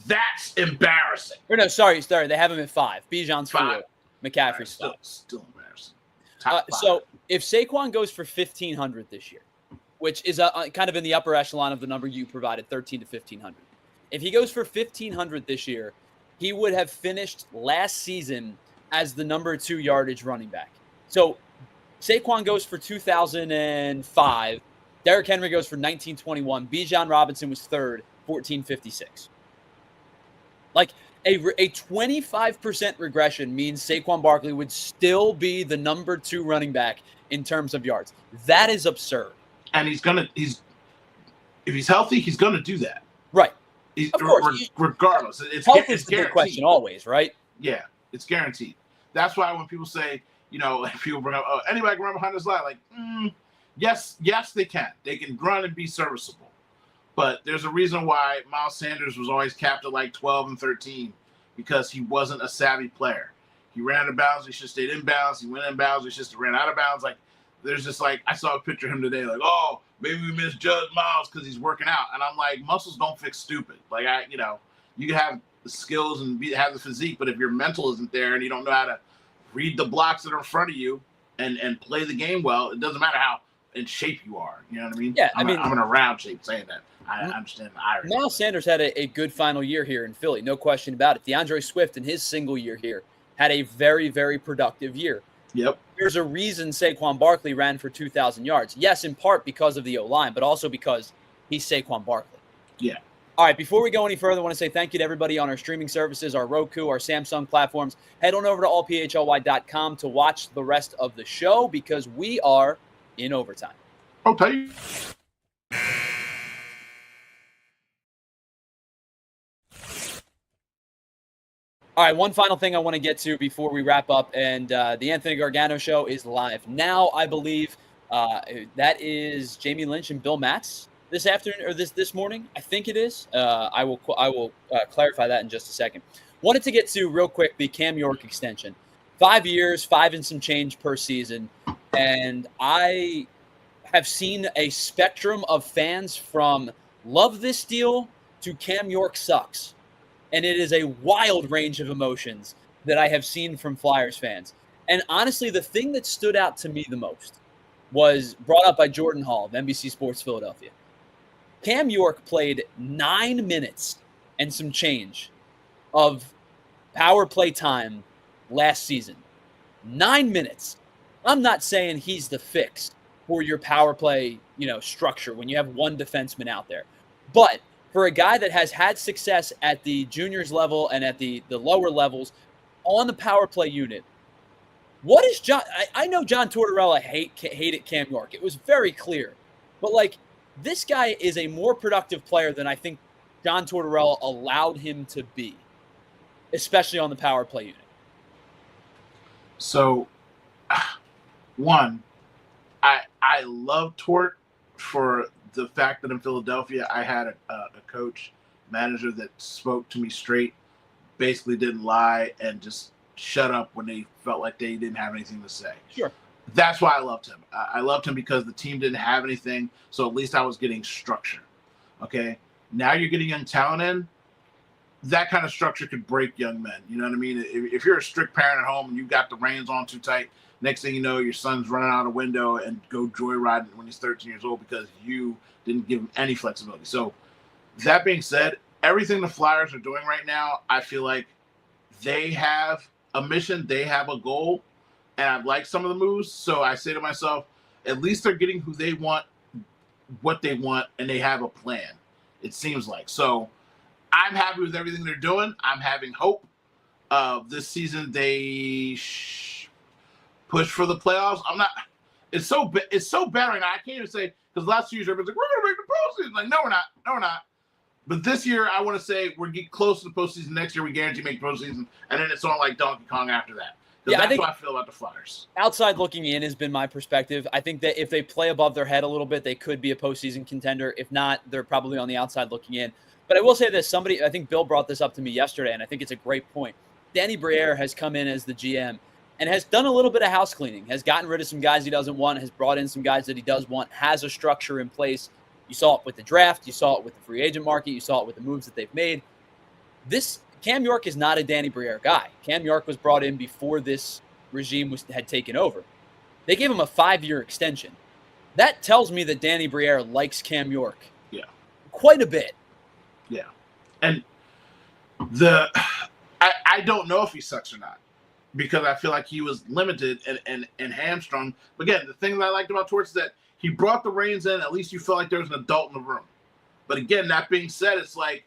That's embarrassing. Or no, sorry. They have him at 5. Bijan's 4. McCaffrey's 5. Still embarrassing. So if Saquon goes for 1,500 this year, which is kind of in the upper echelon of the number you provided, 1,300 to 1,500. If he goes for 1,500 this year, he would have finished last season as the number 2 yardage running back. So Saquon goes for 2,005. Derrick Henry goes for 1,921. Bijan Robinson was 3rd, 1,456. Like a 25% regression means Saquon Barkley would still be the number 2 running back in terms of yards. That is absurd. And if he's healthy, he's gonna do that. Right. Of course. Regardless. Health is the big question always, right? Yeah, it's guaranteed. That's why when people say, people bring up, anybody can run behind this line, like, yes, they can. They can run and be serviceable. But there's a reason why Miles Sanders was always capped at like 12 and 13 because he wasn't a savvy player. He ran out of bounds. He should have stayed in bounds. He went in bounds. He just ran out of bounds. Like, there's just like, I saw a picture of him today, like, oh, maybe we misjudged Miles because he's working out. And I'm like, muscles don't fix stupid. Like, you can have the skills and have the physique, but if your mental isn't there and you don't know how to read the blocks that are in front of you and play the game well, it doesn't matter how in shape you are. You know what I mean? Yeah, I'm in a round shape saying that. I understand the irony. Miles Sanders had a good final year here in Philly, no question about it. DeAndre Swift in his single year here had a very, very productive year. Yep. There's a reason Saquon Barkley ran for 2,000 yards. Yes, in part because of the O-line, but also because he's Saquon Barkley. Yeah. All right, before we go any further, I want to say thank you to everybody on our streaming services, our Roku, our Samsung platforms. Head on over to allphly.com to watch the rest of the show because we are in overtime. Okay. All right, one final thing I want to get to before we wrap up, and the Anthony Gargano Show is live now, I believe. That is Jamie Lynch and Bill Matz this afternoon or this morning. I think it is. I will clarify that in just a second. Wanted to get to real quick the Cam York extension. 5 years, 5 and some change per season. And I have seen a spectrum of fans from love this deal to Cam York sucks. And it is a wild range of emotions that I have seen from Flyers fans. And honestly, the thing that stood out to me the most was brought up by Jordan Hall of NBC Sports Philadelphia. Cam York played 9 minutes and some change of power play time last season. 9 minutes. I'm not saying he's the fix for your power play, structure when you have one defenseman out there. But for a guy that has had success at the juniors level and at the lower levels on the power play unit, what is John? I know John Tortorella hated Cam York. It was very clear. But, this guy is a more productive player than I think John Tortorella allowed him to be, especially on the power play unit. So, one, I love Tort for the fact that in Philadelphia I had a coach, manager that spoke to me straight, basically didn't lie, and just shut up when they felt like they didn't have anything to say. Sure. That's why I loved him. I loved him because the team didn't have anything, so at least I was getting structure. Okay? Now you're getting young talent in. That kind of structure could break young men. You know what I mean? If you're a strict parent at home and you got the reins on too tight, next thing you know, your son's running out a window and go joyriding when he's 13 years old because you didn't give him any flexibility. So that being said, everything the Flyers are doing right now, I feel like they have a mission, they have a goal, and I like some of the moves. So I say to myself, at least they're getting who they want, what they want, and they have a plan, it seems like. So I'm happy with everything they're doing. I'm having hope. This season they push for the playoffs. It's so bad right now. I can't even say, because the last 2 years everybody's like, we're going to make the postseason. Like, no, we're not. But this year, I want to say we're getting close to the postseason. Next year, we guarantee make the postseason, and then it's on like Donkey Kong after that. Yeah, that's what I feel about the Flyers. Outside looking in has been my perspective. I think that if they play above their head a little bit, they could be a postseason contender. If not, they're probably on the outside looking in. But I will say this, I think Bill brought this up to me yesterday, and I think it's a great point. Danny Briere has come in as the GM and has done a little bit of house cleaning, has gotten rid of some guys he doesn't want, has brought in some guys that he does want, has a structure in place. You saw it with the draft. You saw it with the free agent market. You saw it with the moves that they've made. Cam York is not a Danny Briere guy. Cam York was brought in before this regime had taken over. They gave him a 5-year extension. That tells me that Danny Briere likes Cam York. Yeah. Quite a bit. Yeah. And I don't know if he sucks or not, because I feel like he was limited and hamstrung. But again, the thing that I liked about Torts is that he brought the reins in. At least you felt like there was an adult in the room. But again, that being said, it's like,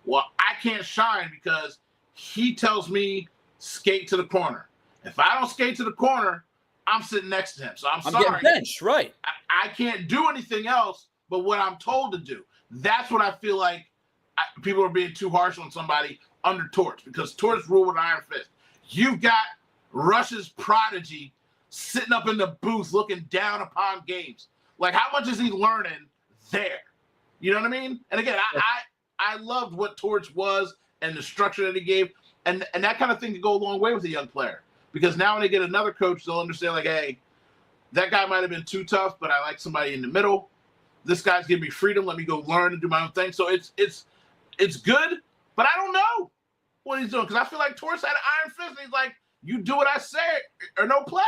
well, I can't shine because he tells me skate to the corner. If I don't skate to the corner, I'm sitting next to him. So I'm sorry. Getting benched, right? I can't do anything else but what I'm told to do. That's what I feel like people are being too harsh on somebody under Torts, because Torts rule with iron fist. You've got Rush's prodigy sitting up in the booth looking down upon games. Like, how much is he learning there? You know what I mean? And again, I loved what Torts was and the structure that he gave. And that kind of thing could go a long way with a young player. Because now when they get another coach, they'll understand, like, hey, that guy might have been too tough, but I like somebody in the middle. This guy's giving me freedom. Let me go learn and do my own thing. So it's good, but I don't know what he's doing, because I feel like Torts had an iron fist, and he's like, you do what I say or no play.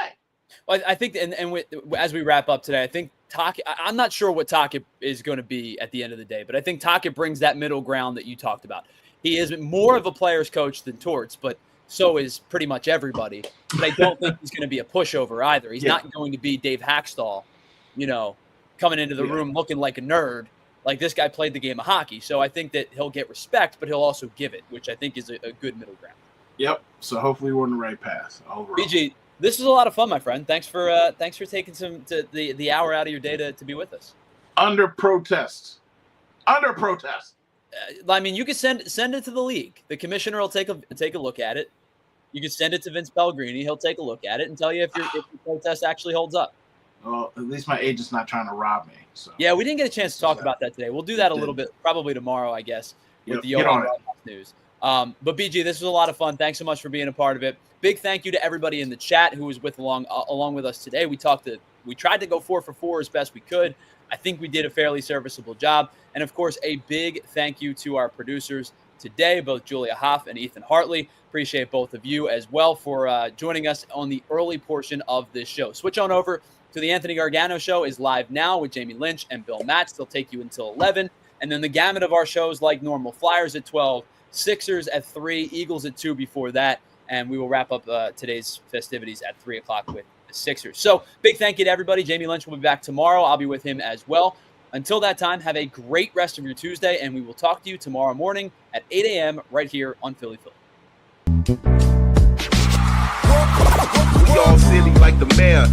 Well, I think, as we wrap up today, I think I'm not sure what Tocchet is going to be at the end of the day, but I think Tocchet brings that middle ground that you talked about. He is more of a player's coach than Torts, but so is pretty much everybody. But I don't think he's going to be a pushover either. He's not going to be Dave Hackstall, coming into the room looking like a nerd. Like, this guy played the game of hockey. So I think that he'll get respect, but he'll also give it, which I think is a good middle ground. Yep. So hopefully we're on the right path overall. BG, this was a lot of fun, my friend. Thanks for taking the hour out of your day to be with us. Under protest. I mean, you could send it to the league. The commissioner will take a look at it. You could send it to Vince Pellegrini. He'll take a look at it and tell you if your protest actually holds up. Well, at least my agent's not trying to rob me. So yeah, we didn't get a chance to talk about that today. We'll do that a little bit, probably tomorrow, I guess, with the Johan Rojas news. But BG, this was a lot of fun. Thanks so much for being a part of it. Big thank you to everybody in the chat who was along with us today. We tried to go 4 for 4 as best we could. I think we did a fairly serviceable job. And of course, a big thank you to our producers today, both Julia Hoff and Ethan Hartley. Appreciate both of you as well for joining us on the early portion of this show. Switch on over to the Anthony Gargano Show is live now with Jamie Lynch and Bill Matz. They'll take you until 11. And then the gamut of our shows like normal. Flyers at 12, Sixers at 3, Eagles at 2 before that. And we will wrap up today's festivities at 3 o'clock with the Sixers. So big thank you to everybody. Jamie Lynch will be back tomorrow. I'll be with him as well. Until that time, have a great rest of your Tuesday, and we will talk to you tomorrow morning at 8 a.m. right here on Philly Philly. We all silly like the mayor.